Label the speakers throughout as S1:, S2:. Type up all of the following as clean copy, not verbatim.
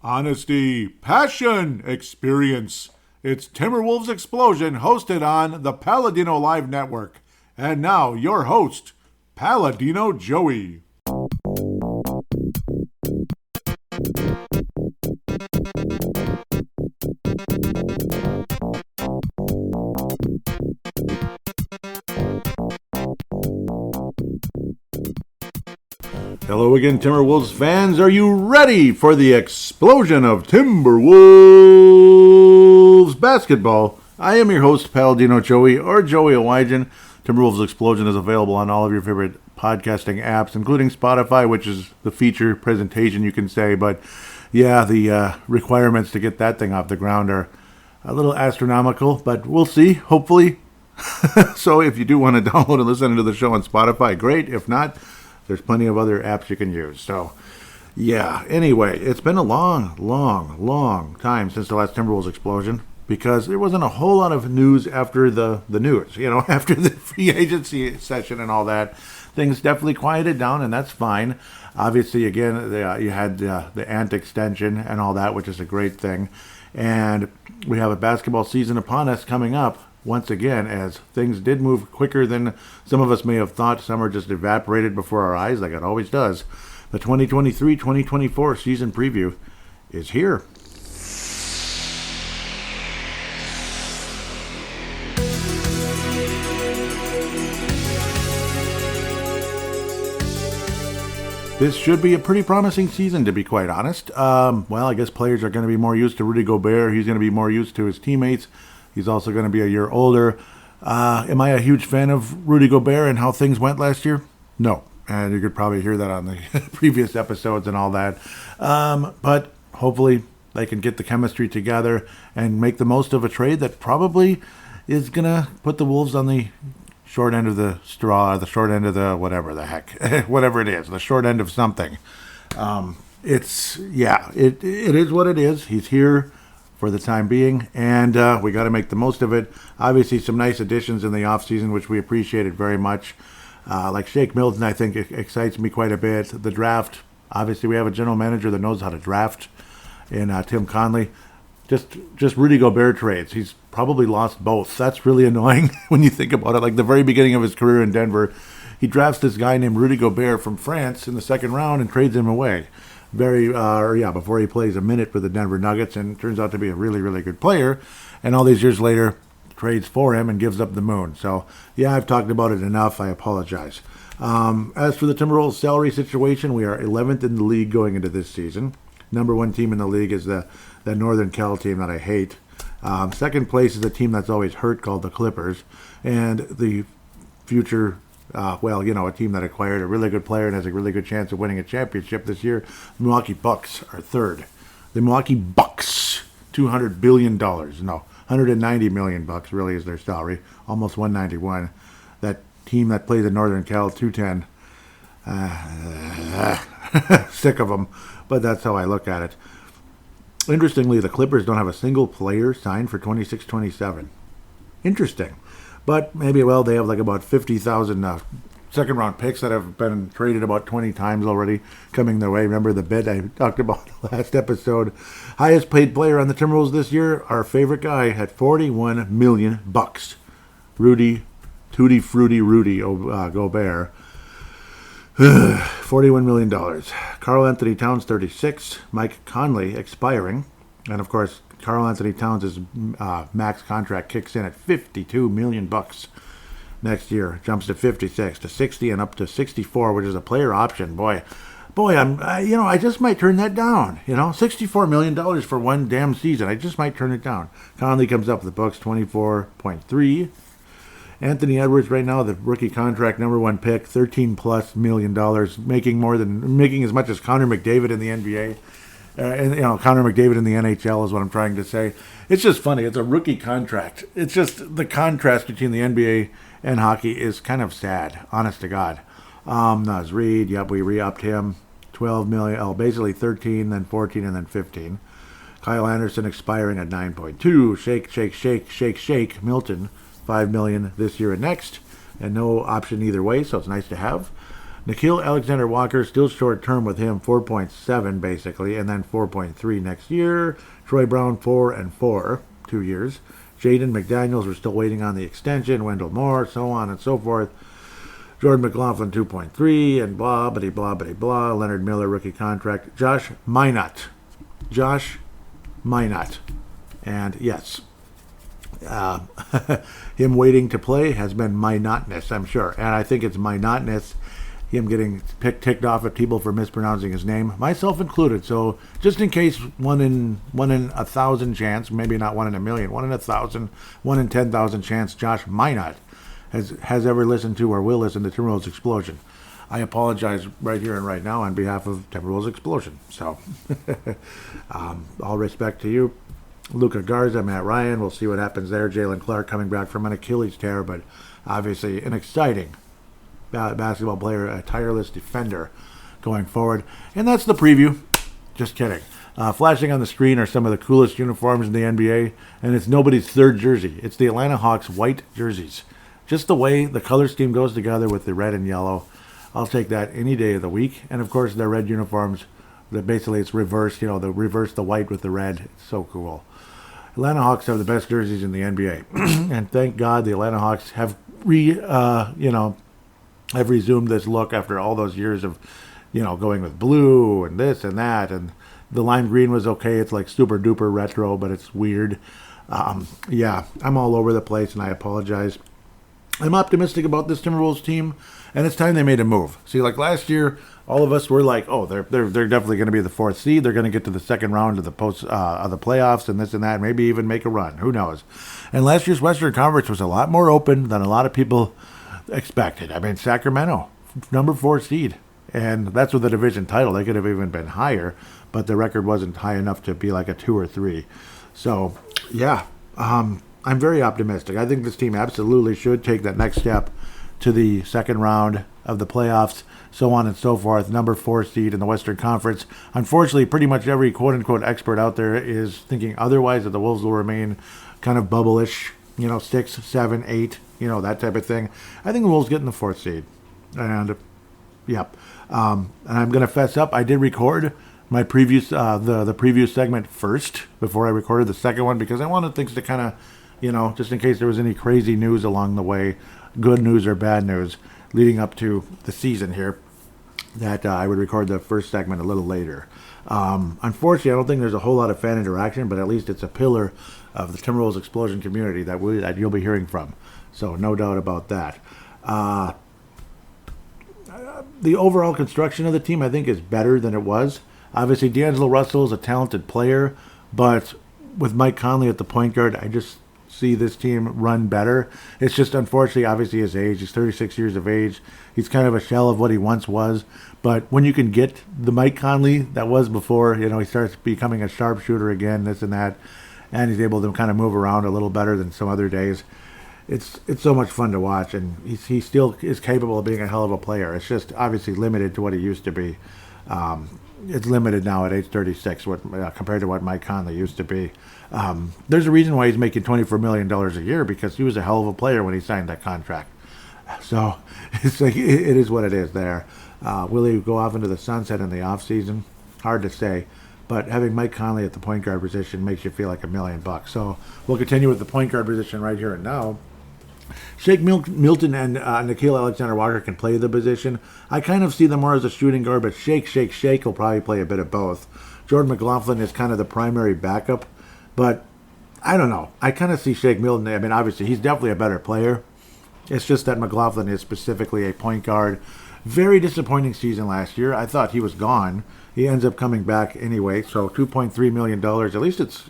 S1: Honesty, passion, experience. It's Timberwolves Explosion, hosted on the Paladinolive network. And now, your host, Paladino Joey. Hello again, Timberwolves fans. Are you ready for the explosion of Timberwolves basketball? I am your host, Paladino Joey, or Joey Owygen. Timberwolves Explosion is available on all of your favorite podcasting apps, including Spotify, which is the feature presentation, you can say. But yeah, the requirements to get that thing off the ground are a little astronomical, but we'll see, hopefully. So if you do want to download and listen to the show on Spotify, great. If not, there's plenty of other apps you can use. So, yeah. Anyway, it's been a long time since the last Timberwolves Explosion because there wasn't a whole lot of news after the news. You know, after the free agency session and all that, things definitely quieted down, and that's fine. Obviously, again, you had the Ant extension and all that, which is a great thing. And we have a basketball season upon us coming up. Once again, as things did move quicker than some of us may have thought, summer just evaporated before our eyes like it always does. The 2023-2024 season preview is here. This should be a pretty promising season, to be quite honest. Well, I guess players are going to be more used to Rudy Gobert. He's going to be more used to his teammates. He's also going to be a year older. Am I a huge fan of Rudy Gobert and how things went last year? No. And you could probably hear that on the previous episodes and all that. But hopefully they can get the chemistry together and make the most of a trade that probably is going to put the Wolves on the short end of the straw, the short end of the whatever the heck, whatever it is, the short end of something. It is what it is. He's here for the time being, and we got to make the most of it. Obviously, some nice additions in the offseason, which we appreciated very much. Like Shake Milton, I think excites me quite a bit. The draft, obviously, we have a general manager that knows how to draft in Tim Conley. Just Rudy Gobert trades. He's probably lost both. That's really annoying when you think about it. Like the very beginning of his career in Denver, he drafts this guy named Rudy Gobert from France in the second round and trades him away. Before he plays a minute for the Denver Nuggets, and turns out to be a really, really good player. And all these years later, trades for him and gives up the moon. So, yeah, I've talked about it enough. I apologize. As for the Timberwolves salary situation, we are 11th in the league going into this season. Number one team in the league is the Northern Cal team that I hate. Second place is a team that's always hurt called the Clippers. And the future a team that acquired a really good player and has a really good chance of winning a championship this year. The Milwaukee Bucks are third. The Milwaukee Bucks, $200 billion. No, $190 million really is their salary. Almost 191. That team that plays in Northern Cal, 210. Sick of them, but that's how I look at it. Interestingly, the Clippers don't have a single player signed for 26-27. Interesting. But maybe, they have like about 50,000 second-round picks that have been traded about 20 times already coming their way. Remember the bid I talked about last episode? Highest paid player on the Timberwolves this year, our favorite guy, had $41 million. Rudy Gobert. $41 million. Karl Anthony Towns, 36. Mike Conley, expiring. And, of course, Karl Anthony Towns' max contract kicks in at $52 million next year. Jumps to 56, to 60, and up to 64, which is a player option. Boy, I just might turn that down. $64 million for one damn season. I just might turn it down. Conley comes up with the books, 24.3. Anthony Edwards right now, the rookie contract, number one pick, $13+ million, making as much as Connor McDavid in the NBA. Connor McDavid in the NHL is what I'm trying to say. It's just funny. It's a rookie contract. It's just the contrast between the NBA and hockey is kind of sad, honest to God. Naz Reid, we re-upped him, $12 million, basically 13, then 14, and then 15. Kyle Anderson expiring at 9.2. Shake Milton, $5 million this year and next, and no option either way, so it's nice to have. Nickeil Alexander-Walker, still short term with him, 4.7 basically, and then 4.3 next year. Troy Brown, 4 and 4, 2 years. Jaden McDaniels, we're still waiting on the extension. Wendell Moore, so on and so forth. Jordan McLaughlin, 2.3, and blah, bitty, blah, bitty, blah. Leonard Miller, rookie contract. Josh Minot. And yes, him waiting to play has been monotonous, I'm sure. And I think it's monotonous, him getting ticked off at people for mispronouncing his name, myself included. So just in case, one in 1,000 chance, maybe not 1 in a million, 1 in 1,000, 1 in 10,000 chance, Josh Minot has ever listened to or will listen to Timberwolves Explosion. I apologize right here and right now on behalf of Timberwolves Explosion. So all respect to you. Luka Garza, Matt Ryan, we'll see what happens there. Jalen Clark coming back from an Achilles tear, but obviously an exciting basketball player, a tireless defender going forward. And that's the preview. Just kidding. Flashing on the screen are some of the coolest uniforms in the NBA, and it's nobody's third jersey. It's the Atlanta Hawks white jerseys. Just the way the color scheme goes together with the red and yellow, I'll take that any day of the week. And of course, their red uniforms, that basically it's reversed, they reverse the white with the red. It's so cool. Atlanta Hawks have the best jerseys in the NBA. And thank God the Atlanta Hawks have have resumed this look after all those years of, going with blue and this and that. And the lime green was okay. It's like super duper retro, but it's weird. Yeah, I'm all over the place, and I apologize. I'm optimistic about this Timberwolves team, and it's time they made a move. See, like last year, all of us were like, "Oh, they're definitely going to be the 4th seed. They're going to get to the second round of the playoffs, and this and that. Maybe even make a run. Who knows?" And last year's Western Conference was a lot more open than a lot of people expected. I mean, Sacramento, number 4 seed, and that's with the division title. They could have even been higher, but the record wasn't high enough to be like a 2 or 3. So, yeah. I'm very optimistic. I think this team absolutely should take that next step to the second round of the playoffs, so on and so forth. Number 4 seed in the Western Conference. Unfortunately, pretty much every quote-unquote expert out there is thinking otherwise, that the Wolves will remain kind of bubble-ish, 6, 7, 8, that type of thing. I think the Wolves get in the 4th seed. And, yep. And I'm going to fess up. I did record my previous, the preview segment first before I recorded the second one, because I wanted things to kind of, just in case there was any crazy news along the way, good news or bad news, leading up to the season here, that I would record the first segment a little later. Unfortunately, I don't think there's a whole lot of fan interaction, but at least it's a pillar of the Timberwolves Explosion community that you'll be hearing from. So no doubt about that. The overall construction of the team, I think, is better than it was. Obviously, D'Angelo Russell is a talented player, but with Mike Conley at the point guard, I just see this team run better. It's just, unfortunately, obviously his age. He's 36 years of age. He's kind of a shell of what he once was. But when you can get the Mike Conley that was before, he starts becoming a sharpshooter again, this and that, and he's able to kind of move around a little better than some other days. It's so much fun to watch, and he still is capable of being a hell of a player. It's just obviously limited to what he used to be. It's limited now at age 36 compared to what Mike Conley used to be. There's a reason why he's making $24 million a year, because he was a hell of a player when he signed that contract. So it's like, it is what it is there. Will he go off into the sunset in the offseason? Hard to say. But having Mike Conley at the point guard position makes you feel like $1 million. So we'll continue with the point guard position right here and now. Shake Milton and Nickeil Alexander-Walker can play the position. I kind of see them more as a shooting guard, but Shake will probably play a bit of both. Jordan McLaughlin is kind of the primary backup, but I don't know. I kind of see Shake Milton. I mean, obviously, he's definitely a better player. It's just that McLaughlin is specifically a point guard. Very disappointing season last year. I thought he was gone. He ends up coming back anyway, so $2.3 million. At least it's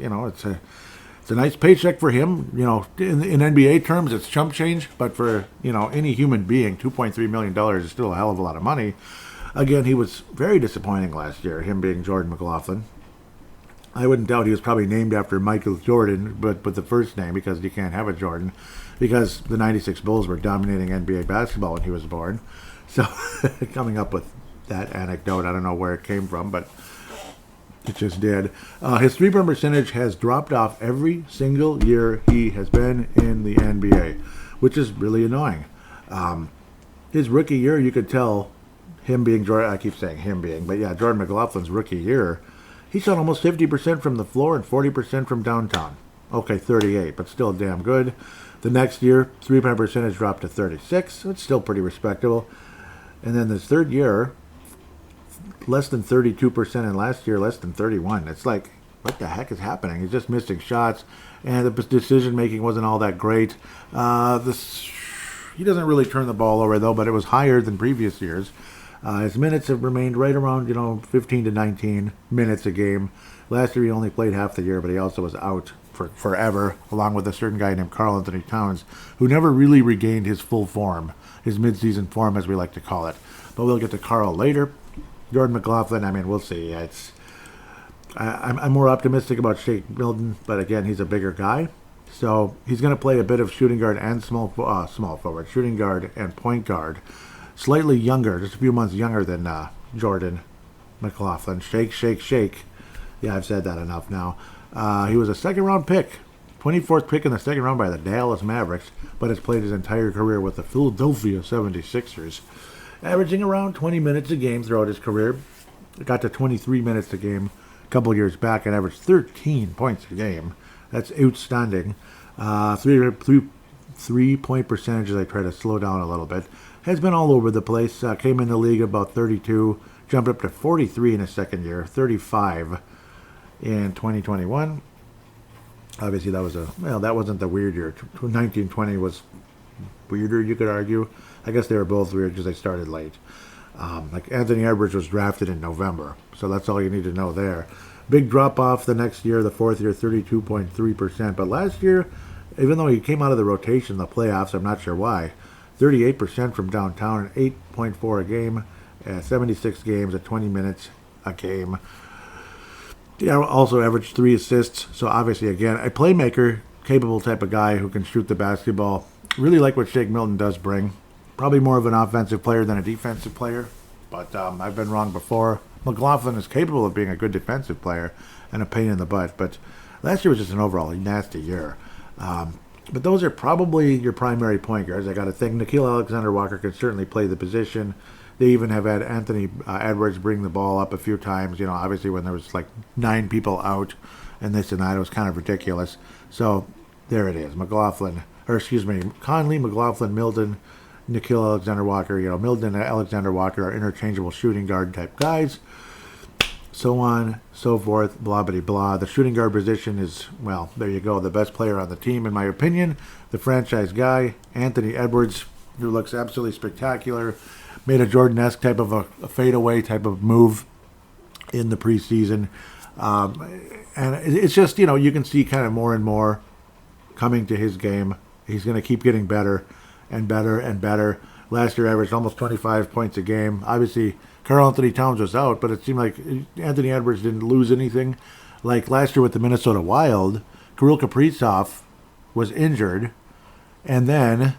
S1: a nice paycheck for him. In NBA terms, it's chump change, but for, any human being, $2.3 million is still a hell of a lot of money. Again, he was very disappointing last year, him being Jordan McLaughlin. I wouldn't doubt he was probably named after Michael Jordan, but with the first name, because you can't have a Jordan, because the 96 Bulls were dominating NBA basketball when he was born. So, coming up with that anecdote, I don't know where it came from, but it just did. His three-point percentage has dropped off every single year he has been in the NBA, which is really annoying. His rookie year, you could tell him being Jordan, I keep saying him being, but yeah, Jordan McLaughlin's rookie year, he shot almost 50% from the floor and 40% from downtown. Okay, 38, but still damn good. The next year, three-point percentage dropped to 36, so it's still pretty respectable. And then this third year, less than 32%, and last year less than 31. It's like, what the heck is happening? He's just missing shots, and the decision-making wasn't all that great. He doesn't really turn the ball over, though, but it was higher than previous years. His minutes have remained right around, 15 to 19 minutes a game. Last year he only played half the year, but he also was out for forever, along with a certain guy named Karl Anthony Towns, who never really regained his full form, his mid-season form, as we like to call it. But we'll get to Karl later. Jordan McLaughlin, we'll see. I'm more optimistic about Shake Milton, but again, he's a bigger guy. So he's going to play a bit of shooting guard and small forward, shooting guard and point guard. Slightly younger, just a few months younger than Jordan McLaughlin. Shake. Yeah, I've said that enough now. He was a second-round pick, 24th pick in the second round by the Dallas Mavericks, but has played his entire career with the Philadelphia 76ers, averaging around 20 minutes a game throughout his career. Got to 23 minutes a game a couple years back and averaged 13 points a game. That's outstanding. Three-point percentages, I try to slow down a little bit, has been all over the place. Came in the league about 32, jumped up to 43 in his second year, 35 in 2021. Obviously, that wasn't the weird year. 1920 was weirder, you could argue. I guess they were both weird because they started late. Like Anthony Edwards was drafted in November, so that's all you need to know there. Big drop off the next year, the fourth year, 32.3%. But last year, even though he came out of the rotation, the playoffs, I'm not sure why, 38% from downtown and 8.4 a game, 76 games at 20 minutes a game. He also averaged 3 assists. So obviously, again, a playmaker, capable type of guy who can shoot the basketball. Really like what Shake Milton does bring. Probably more of an offensive player than a defensive player. But I've been wrong before. McLaughlin is capable of being a good defensive player and a pain in the butt. But last year was just an overall nasty year. But those are probably your primary point guards. I got to think Nickeil Alexander-Walker can certainly play the position. They even have had Anthony Edwards bring the ball up a few times. Obviously when there was like 9 people out and this and that, it was kind of ridiculous. So there it is. Conley, McLaughlin, Milton, Nickeil Alexander-Walker. Milton and Alexander-Walker are interchangeable shooting guard type guys. So on, so forth, blah, blah, blah. The shooting guard position is, well, there you go, the best player on the team, in my opinion. The franchise guy, Anthony Edwards, who looks absolutely spectacular. Made a Jordan-esque type of a fadeaway type of move in the preseason. And it's just, you can see kind of more and more coming to his game. He's going to keep getting better and better and better. Last year averaged almost 25 points a game. Obviously, Karl Anthony Towns was out, but it seemed like Anthony Edwards didn't lose anything. Like last year with the Minnesota Wild, Kirill Kaprizov was injured, and then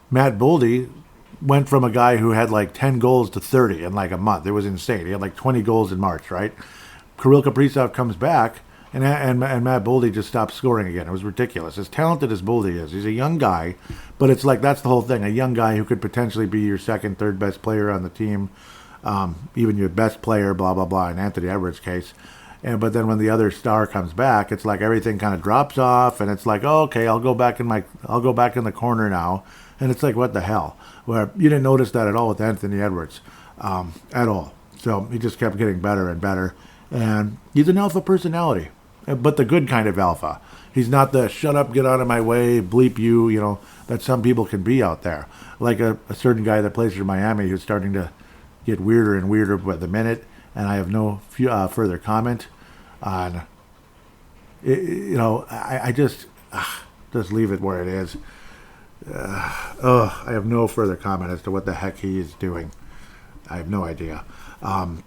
S1: Matt Boldy went from a guy who had like 10 goals to 30 in like a month. It was insane. He had like 20 goals in March, right? Kirill Kaprizov comes back, and Matt Boldy just stopped scoring again. It was ridiculous. As talented as Boldy is, he's a young guy, but it's like that's the whole thing. A young guy who could potentially be your second, third best player on the team, even your best player, blah, blah, blah, in Anthony Edwards' case. But then when the other star comes back, it's like everything kind of drops off, and it's like, oh, okay, I'll go back in the corner now. And it's like, what the hell? Where you didn't notice that at all with Anthony Edwards, at all. So he just kept getting better and better. And he's an alpha personality, but the good kind of alpha. He's not the shut up, get out of my way, bleep you, that some people can be out there. Like a certain guy that plays for Miami who's starting to get weirder and weirder by the minute. And I have no further comment on it. I just leave it where it is. I have no further comment as to what the heck he is doing. I have no idea. And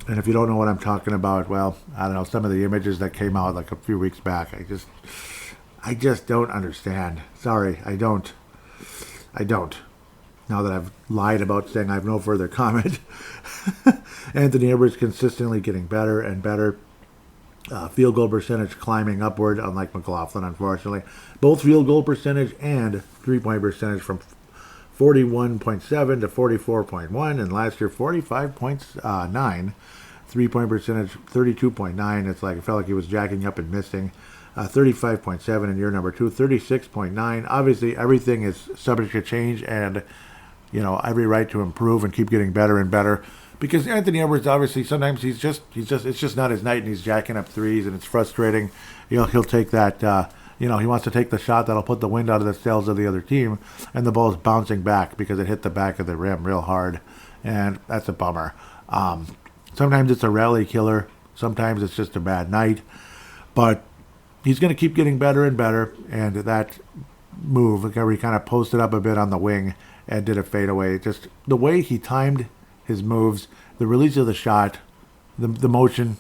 S1: if you don't know what I'm talking about, well, I don't know, some of the images that came out like a few weeks back, I just don't understand. Sorry, I don't. Now that I've lied about saying I have no further comment. Anthony Edwards consistently getting better and better. Field goal percentage climbing upward, unlike McLaughlin, unfortunately. Both field goal percentage and three-point percentage from 41.7 to 44.1, and last year 45.9. 3-point percentage 32.9. It's like it felt like he was jacking up and missing. 35.7 in year number 2, 36.9. Obviously, everything is subject to change, and every right to improve and keep getting better and better. Because Anthony Edwards, obviously, sometimes it's just not his night, and he's jacking up threes, and it's frustrating. He'll take that. He wants to take the shot that'll put the wind out of the sails of the other team, and the ball's bouncing back because it hit the back of the rim real hard, and that's a bummer. Sometimes it's a rally killer. Sometimes it's just a bad night, but he's going to keep getting better and better, and that move, where he kind of posted up a bit on the wing and did a fadeaway, just the way he timed his moves, the release of the shot, the motion,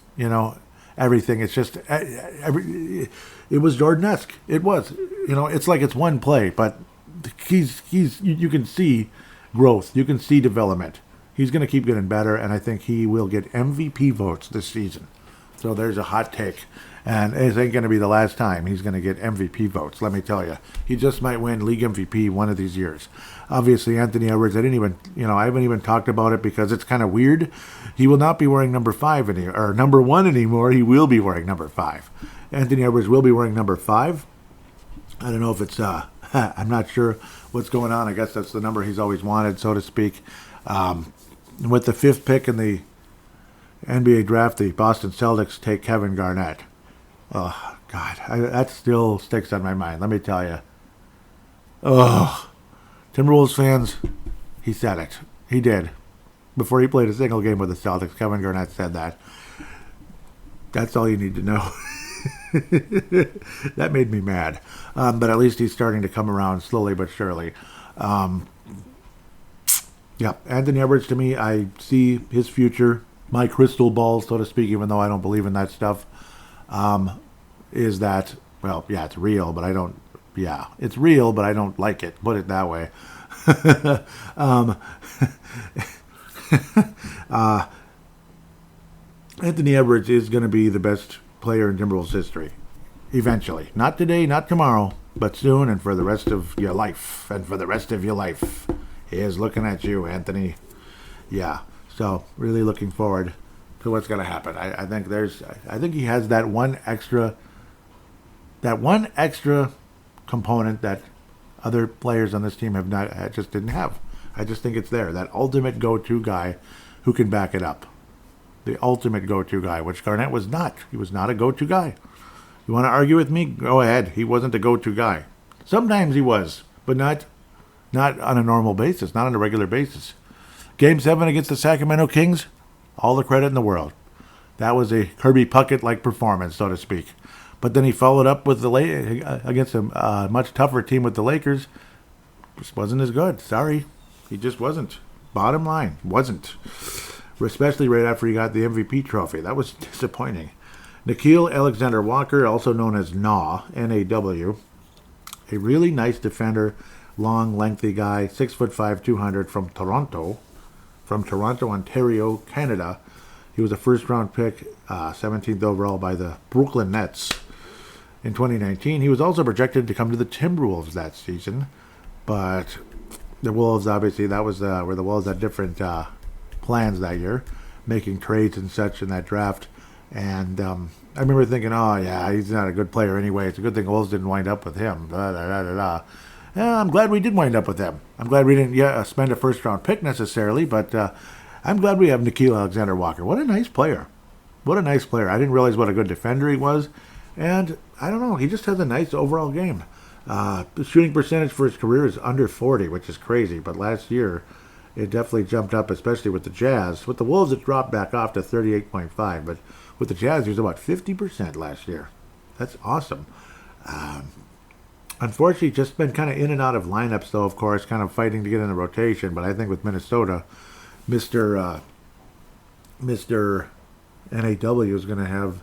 S1: everything. It's just, it was Jordan-esque. It was, it's like it's one play, but you can see growth. You can see development. He's going to keep getting better, and I think he will get MVP votes this season. So there's a hot take. And it ain't going to be the last time he's going to get MVP votes, let me tell you. He just might win league MVP one of these years. Obviously, Anthony Edwards, I haven't even talked about it because it's kind of weird. He will not be wearing number 1 anymore. He will be wearing number 5. Anthony Edwards will be wearing number 5. I don't know if it's, I'm not sure what's going on. I guess that's the number he's always wanted, so to speak. With the 5th pick in the NBA draft, the Boston Celtics take Kevin Garnett. Oh, God, that still sticks on my mind, let me tell you. Oh, Timberwolves fans, he said it. He did. Before he played a single game with the Celtics, Kevin Garnett said that. That's all you need to know. That made me mad. But at least he's starting to come around slowly but surely. Yeah, Anthony Edwards, to me, I see his future, my crystal ball, so to speak, even though I don't believe in that stuff. Is that, well, yeah, it's real, but I don't, yeah, it's real, but I don't like it, put it that way. Anthony Edwards is going to be the best player in Timberwolves history, eventually. Not today, not tomorrow, but soon and for the rest of your life. And for the rest of your life, he is looking at you, Anthony. Yeah, so really looking forward to what's going to happen. I think he has that one extra component that other players on this team just didn't have. I just think it's there. That ultimate go-to guy who can back it up. The ultimate go-to guy, which Garnett was not. He was not a go-to guy. You want to argue with me? Go ahead. He wasn't a go-to guy. Sometimes he was, but not on a normal basis, not on a regular basis. Game 7 against the Sacramento Kings, all the credit in the world. That was a Kirby Puckett-like performance, so to speak. But then he followed up with against a much tougher team with the Lakers. Just wasn't as good. Sorry. He just wasn't. Bottom line, wasn't. Especially right after he got the MVP trophy. That was disappointing. Nickeil Alexander-Walker, also known as NAW, N-A-W. A really nice defender, long, lengthy guy, 6'5", 200, from Toronto, Ontario, Canada. He was a first-round pick, 17th overall by the Brooklyn Nets in 2019. He was also projected to come to the Timberwolves that season, but the Wolves, obviously, that was where the Wolves had different plans that year, making trades and such in that draft. And I remember thinking, oh, yeah, he's not a good player anyway. It's a good thing the Wolves didn't wind up with him. Yeah, I'm glad we did wind up with him. I'm glad we didn't spend a first-round pick necessarily, but I'm glad we have Nickeil Alexander-Walker. What a nice player. What a nice player. I didn't realize what a good defender he was. And I don't know, he just has a nice overall game. The shooting percentage for his career is under 40, which is crazy. But last year, it definitely jumped up, especially with the Jazz. With the Wolves, it dropped back off to 38.5. But with the Jazz, he was about 50% last year. That's awesome. Unfortunately, just been kind of in and out of lineups, though, of course, kind of fighting to get in the rotation. But I think with Minnesota, Mr. NAW is going to have,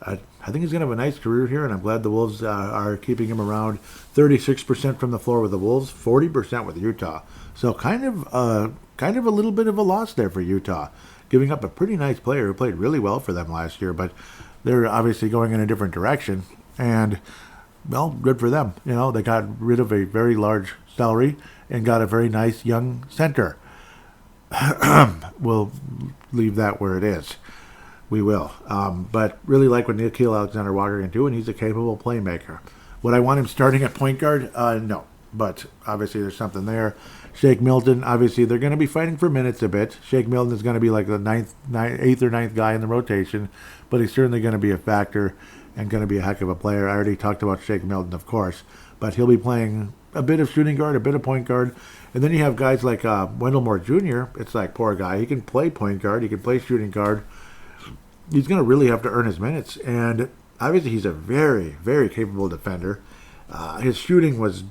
S1: I think he's going to have a nice career here, and I'm glad the Wolves are keeping him around. 36% from the floor with the Wolves, 40% with Utah. So kind of a little bit of a loss there for Utah, giving up a pretty nice player who played really well for them last year. But they're obviously going in a different direction, and well, good for them. You know, they got rid of a very large salary and got a very nice young center. We'll leave that where it is. We will. But really like what Nickeil Alexander-Walker can do, and he's a capable playmaker. Would I want him starting at point guard? No. But obviously there's something there. Shake Milton, obviously they're going to be fighting for minutes a bit. Shake Milton is going to be like the 8th or 9th guy in the rotation, but he's certainly going to be a factor and going to be a heck of a player. I already talked about Shake Milton, of course, but he'll be playing a bit of shooting guard, a bit of point guard. And then you have guys like Wendell Moore Jr. It's like, poor guy. He can play point guard. He can play shooting guard. He's going to really have to earn his minutes. And obviously he's a very, very capable defender. His shooting was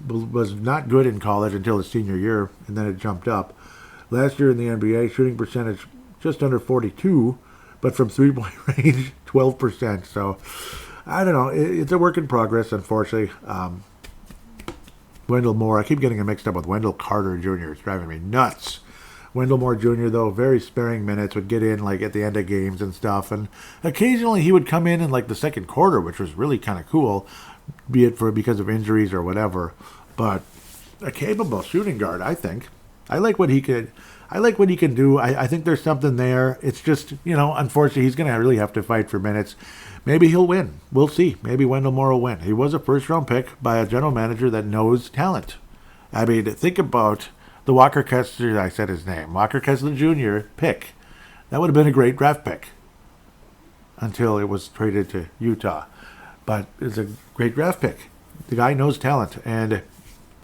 S1: not good in college until his senior year, and then it jumped up. Last year in the NBA, shooting percentage just under 42, but from three-point range, 12%. So, I don't know. It's a work in progress, unfortunately. Wendell Moore, I keep getting him mixed up with Wendell Carter Jr. It's driving me nuts. Wendell Moore Jr., though, very sparing minutes, would get in like at the end of games and stuff. And occasionally he would come in like the second quarter, which was really kind of cool, be it because of injuries or whatever. But a capable shooting guard, I think. I like what he can do. I think there's something there. It's just, unfortunately, he's going to really have to fight for minutes. Maybe he'll win. We'll see. Maybe Wendell Moore will win. He was a first-round pick by a general manager that knows talent. I mean, think about the Walker Kessler, I said his name, Walker Kessler Jr. pick. That would have been a great draft pick until it was traded to Utah. But it's a great draft pick. The guy knows talent, and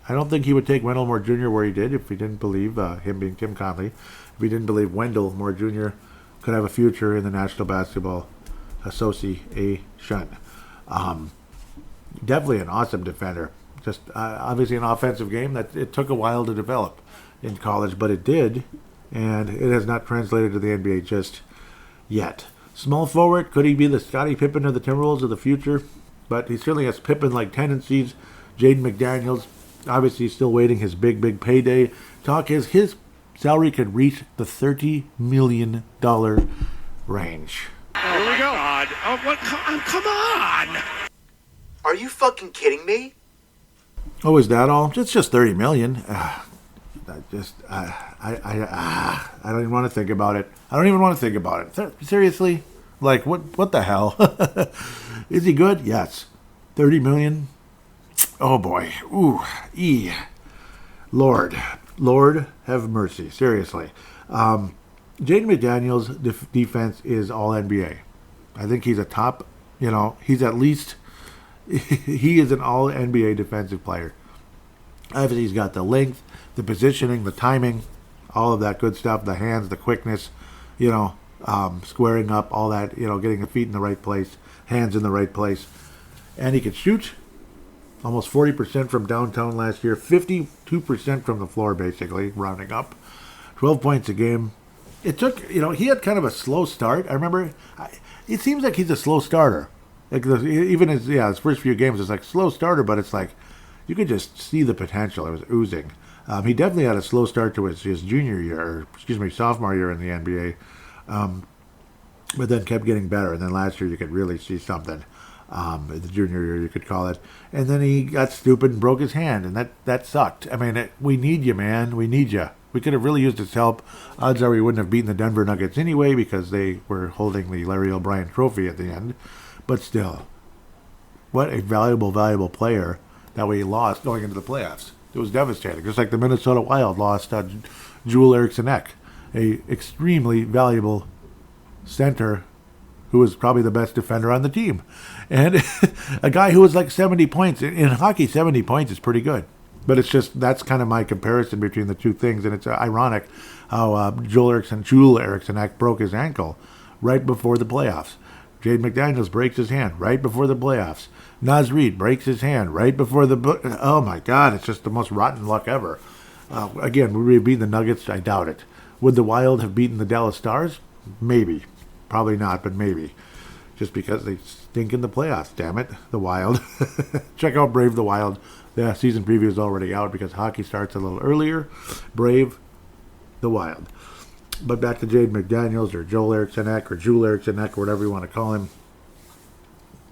S1: I don't think he would take Wendell Moore Jr. where he did if he didn't believe, him being Tim Conley, if he didn't believe Wendell Moore Jr. could have a future in the National Basketball Association. Definitely an awesome defender. Just obviously an offensive game that it took a while to develop in college, but it did, and it has not translated to the NBA just yet. Small forward, could he be the Scottie Pippen of the Timberwolves of the future? But he certainly has Pippen-like tendencies. Jaden McDaniels, obviously still waiting his big payday. Talk is his salary could reach the $30 million range.
S2: Here we go. God. Oh, what? Come on!
S3: Are you fucking kidding me?
S1: Oh, is that all? It's just $30 million. I don't even want to think about it. Seriously? Like, what the hell? Is he good? Yes. $30 million? Oh, boy. Ooh. Lord have mercy. Seriously. Jaden McDaniels' defense is all NBA. I think he's a top, he's at least, he is an all NBA defensive player. Obviously, he's got the length, the positioning, the timing, all of that good stuff, the hands, the quickness, squaring up, all that, getting the feet in the right place, hands in the right place. And he could shoot almost 40% from downtown last year, 52% from the floor, basically, rounding up, 12 points a game. It took, he had kind of a slow start. I remember, it seems like he's a slow starter. Like, even his first few games, it's like slow starter, but it's like, you could just see the potential. It was oozing. He definitely had a slow start to his junior year, sophomore year in the NBA. But then kept getting better. And then last year you could really see something. The junior year, you could call it. And then he got stupid and broke his hand, and that sucked. I mean, we need you, man. We need you. We could have really used his help. Odds are we wouldn't have beaten the Denver Nuggets anyway because they were holding the Larry O'Brien trophy at the end. But still, what a valuable player that we lost going into the playoffs. It was devastating. Just like the Minnesota Wild lost Joel Eriksson-Ek, a extremely valuable center who was probably the best defender on the team. And a guy who was like 70 points. In hockey, 70 points is pretty good. But it's just, that's kind of my comparison between the two things. And it's ironic how Joel Eriksson-Ek broke his ankle right before the playoffs. Jaden McDaniels breaks his hand right before the playoffs. Naz Reid breaks his hand right before oh my God, it's just the most rotten luck ever. Again, would we have beaten the Nuggets? I doubt it. Would the Wild have beaten the Dallas Stars? Maybe. Probably not, but maybe. Just because they stink in the playoffs, damn it. The Wild. Check out Brave the Wild. The season preview is already out because hockey starts a little earlier. Brave the Wild. But back to Jaden McDaniels or Joel Eriksson-Ek or Joel Eriksson-Ek or whatever you want to call him.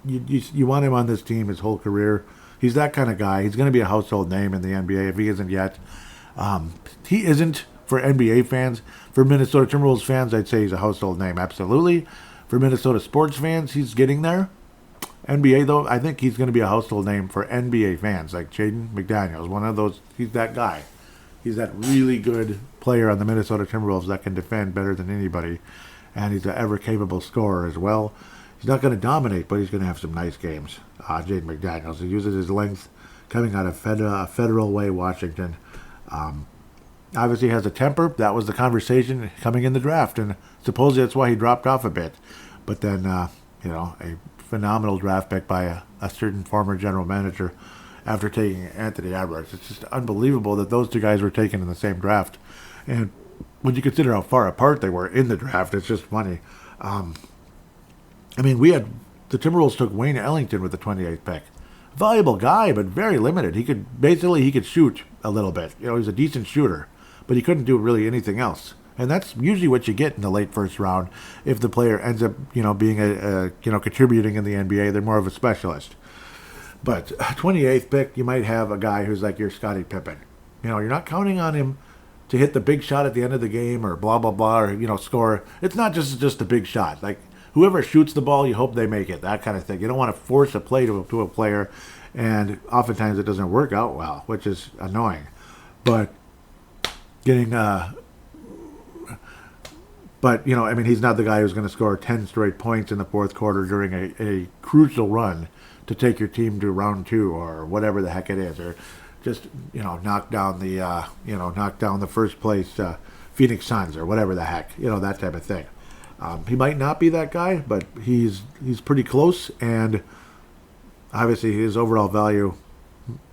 S1: You want him on this team his whole career. He's that kind of guy. He's going to be a household name in the NBA if he isn't yet. He isn't for NBA fans. For Minnesota Timberwolves fans, I'd say he's a household name, absolutely. For Minnesota sports fans, he's getting there. NBA, though, I think he's going to be a household name for NBA fans, like Jaden McDaniels. One of those, he's that guy. He's that really good player on the Minnesota Timberwolves that can defend better than anybody. And he's an ever-capable scorer as well. He's not going to dominate, but he's going to have some nice games. Jaden McDaniels. He uses his length coming out of Federal Way, Washington. Obviously has a temper. That was the conversation coming in the draft, and supposedly that's why he dropped off a bit. But then, a phenomenal draft pick by a certain former general manager after taking Anthony Edwards. It's just unbelievable that those two guys were taken in the same draft. And when you consider how far apart they were in the draft, it's just funny. The Timberwolves took Wayne Ellington with the 28th pick. Valuable guy, but very limited. He could shoot a little bit. He's a decent shooter, but he couldn't do really anything else. And that's usually what you get in the late first round if the player ends up, being contributing in the NBA. They're more of a specialist. But 28th pick, you might have a guy who's like your Scottie Pippen. You're not counting on him to hit the big shot at the end of the game or blah, blah, blah, or, score. It's not just a big shot. Like, whoever shoots the ball, you hope they make it, that kind of thing. You don't want to force a play to a player, and oftentimes it doesn't work out well, which is annoying. But he's not the guy who's going to score 10 straight points in the fourth quarter during a crucial run to take your team to round 2 or whatever the heck it is, or just knock down the first place Phoenix Suns or whatever the heck, that type of thing. He might not be that guy, but he's pretty close, and obviously his overall value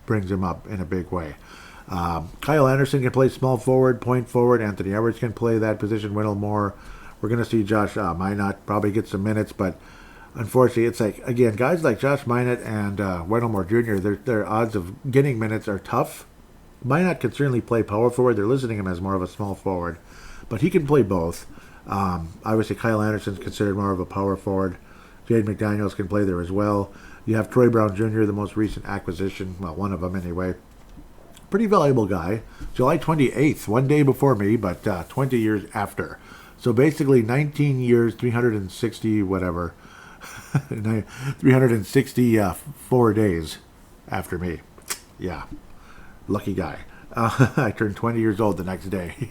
S1: brings him up in a big way. Kyle Anderson can play small forward, point forward. Anthony Edwards can play that position. Wendell Moore. We're going to see Josh Minot probably get some minutes, but unfortunately, it's like, again, guys like Josh Minot and Wendell Moore Jr., their odds of getting minutes are tough. Minot can certainly play power forward. They're listing him as more of a small forward, but he can play both. Obviously, Kyle Anderson's considered more of a power forward. Jaden McDaniels can play there as well. You have Troy Brown Jr., the most recent acquisition. Well, one of them anyway. Pretty valuable guy. July 28th, one day before me, but 20 years after. So basically 19 years, 360 whatever. 364 days after me. Yeah. Lucky guy. I turned 20 years old the next day.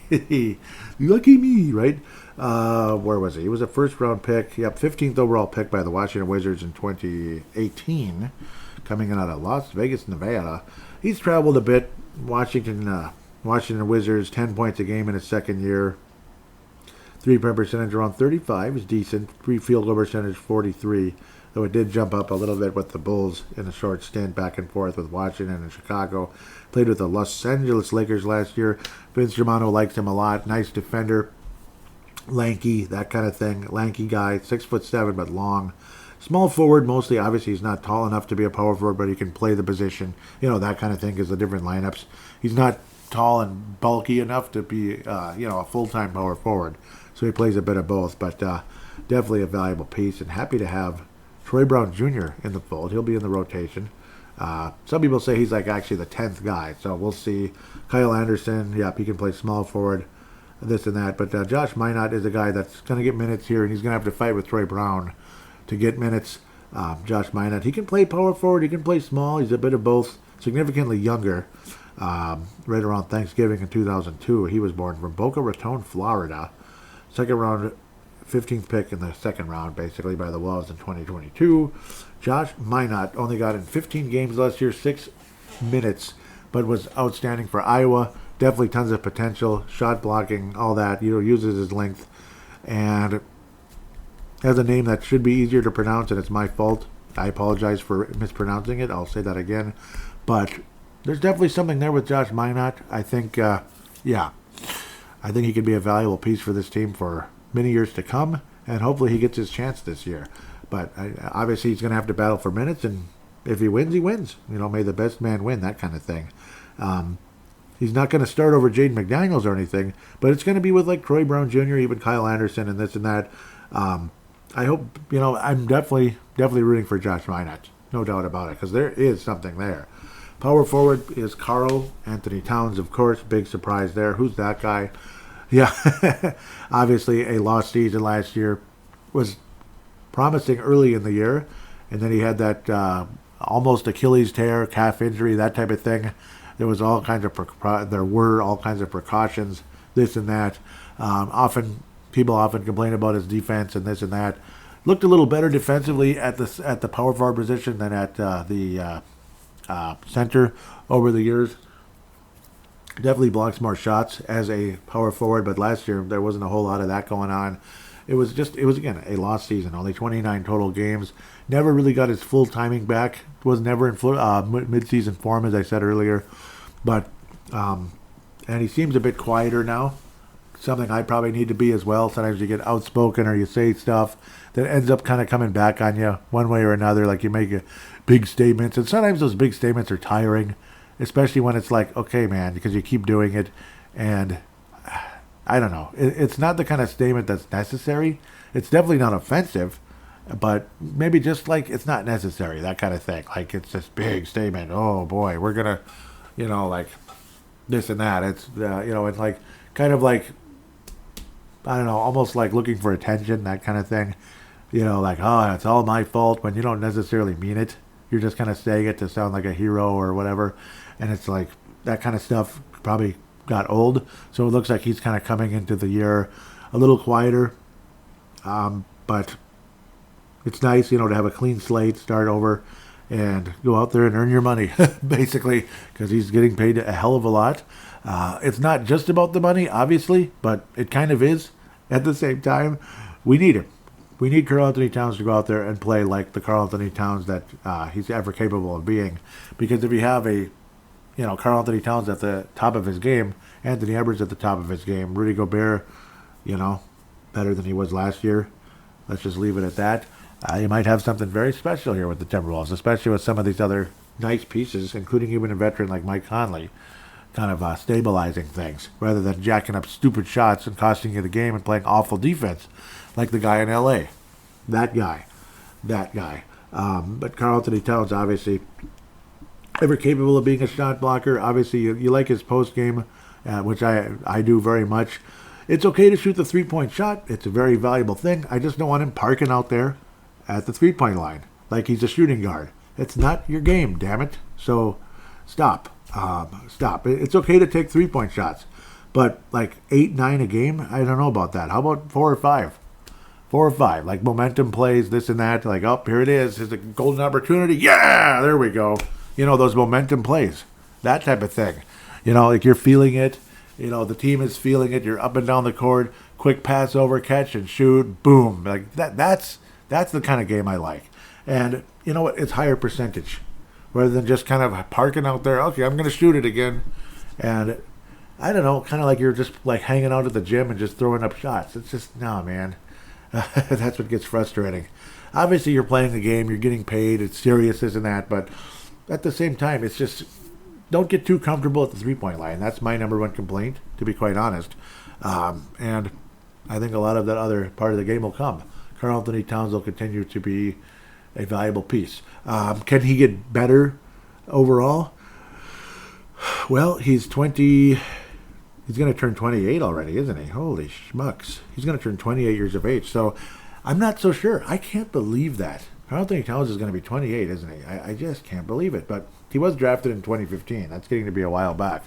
S1: Lucky me, right? Where was he? He was a first-round pick. Yep, 15th overall pick by the Washington Wizards in 2018, coming in out of Las Vegas, Nevada. He's traveled a bit. Washington Wizards, 10 points a game in his second year. 3-point percentage around 35 is decent. 3 field goal percentage 43, though it did jump up a little bit with the Bulls in a short stint back and forth with Washington and Chicago. Played with the Los Angeles Lakers last year. Vince Germano likes him a lot. Nice defender. Lanky, that kind of thing. Lanky guy, 6'7", but long. Small forward, mostly. Obviously, he's not tall enough to be a power forward, but he can play the position. That kind of thing is the different lineups. He's not tall and bulky enough to be, a full-time power forward. So he plays a bit of both, but definitely a valuable piece. And happy to have Troy Brown Jr. in the fold. He'll be in the rotation. Some people say he's like actually the 10th guy, so we'll see. Kyle Anderson, he can play small forward, this and that. But Josh Minot is a guy that's going to get minutes here, and he's going to have to fight with Troy Brown to get minutes. Josh Minot, he can play power forward, he can play small, he's a bit of both, significantly younger. Right around Thanksgiving in 2002, he was born from Boca Raton, Florida. Second round, 15th pick in the second round, basically, by the Wolves in 2022. Josh Minot only got in 15 games last year, 6 minutes, but was outstanding for Iowa. Definitely tons of potential, shot blocking, all that. Uses his length, and has a name that should be easier to pronounce, and it's my fault. I apologize for mispronouncing it. I'll say that again. But there's definitely something there with Josh Minot. I think, I think he could be a valuable piece for this team for many years to come, and hopefully he gets his chance this year. But obviously he's going to have to battle for minutes, and if he wins, he wins. May the best man win, that kind of thing. He's not going to start over Jaden McDaniels or anything, but it's going to be with like Troy Brown Jr., even Kyle Anderson, and this and that. I hope, I'm definitely rooting for Josh Minot. No doubt about it, because there is something there. Power forward is Karl Anthony Towns, of course. Big surprise there. Who's that guy? Yeah, obviously a lost season last year. Was promising early in the year, and then he had that almost Achilles tear, calf injury, that type of thing. There was all kinds of there were all kinds of precautions, this and that. People often complain about his defense and this and that. Looked a little better defensively at the power forward position than at the center over the years. Definitely blocks more shots as a power forward, but last year there wasn't a whole lot of that going on. It was again a lost season. Only 29 total games. Never really got his full timing back. Was never in mid-season form, as I said earlier. But and he seems a bit quieter now. Something I probably need to be as well. Sometimes you get outspoken or you say stuff that ends up kind of coming back on you one way or another. Like you make big statements, and sometimes those big statements are tiring, especially when it's like, okay, man, because you keep doing it, and I don't know. It's not the kind of statement that's necessary. It's definitely not offensive, but maybe just like it's not necessary, that kind of thing. Like it's this big statement. Oh boy, we're gonna, like this and that. It's it's like kind of like, I don't know, almost like looking for attention, that kind of thing. Like, oh, it's all my fault, when you don't necessarily mean it. You're just kind of saying it to sound like a hero or whatever. And it's like that kind of stuff probably got old. So it looks like he's kind of coming into the year a little quieter. But it's nice, to have a clean slate, start over, and go out there and earn your money, basically, because he's getting paid a hell of a lot. It's not just about the money, obviously, but it kind of is at the same time. We need him. We need Karl Anthony Towns to go out there and play like the Karl Anthony Towns that he's ever capable of being. Because if you have a, Karl Anthony Towns at the top of his game, Anthony Edwards at the top of his game, Rudy Gobert, better than he was last year. Let's just leave it at that. You might have something very special here with the Timberwolves, especially with some of these other nice pieces, including even a veteran like Mike Conley, kind of stabilizing things rather than jacking up stupid shots and costing you the game and playing awful defense like the guy in L.A. That guy. But Karl Anthony Towns, obviously, ever capable of being a shot blocker. Obviously, you like his post game, which I do very much. It's okay to shoot the three-point shot. It's a very valuable thing. I just don't want him parking out there at the three-point line like he's a shooting guard. It's not your game, damn it. So stop. It's okay to take three-point shots, but like 8, 9 a game, I don't know about that. How about 4 or 5? 4 or 5, like momentum plays, this and that. Like, oh, here it is. Here's a golden opportunity. Yeah, there we go. Those momentum plays, that type of thing. Like you're feeling it. The team is feeling it. You're up and down the court. Quick pass over, catch and shoot. Boom. Like that's the kind of game I like. And you know what? It's higher percentage, rather than just kind of parking out there. Okay, I'm going to shoot it again. And I don't know, kind of like you're just like hanging out at the gym and just throwing up shots. It's just, no, man. That's what gets frustrating. Obviously, you're playing the game. You're getting paid. It's serious, this and that. But at the same time, it's just, don't get too comfortable at the three-point line. That's my number one complaint, to be quite honest. And I think a lot of that other part of the game will come. Karl Anthony Towns will continue to be a valuable piece. Can he get better overall? Well, he's 20. He's going to turn 28 already, isn't he? Holy schmucks. He's going to turn 28 years of age. So I'm not so sure. I can't believe that. Karl Anthony Towns is going to be 28, isn't he? I just can't believe it. But he was drafted in 2015. That's getting to be a while back.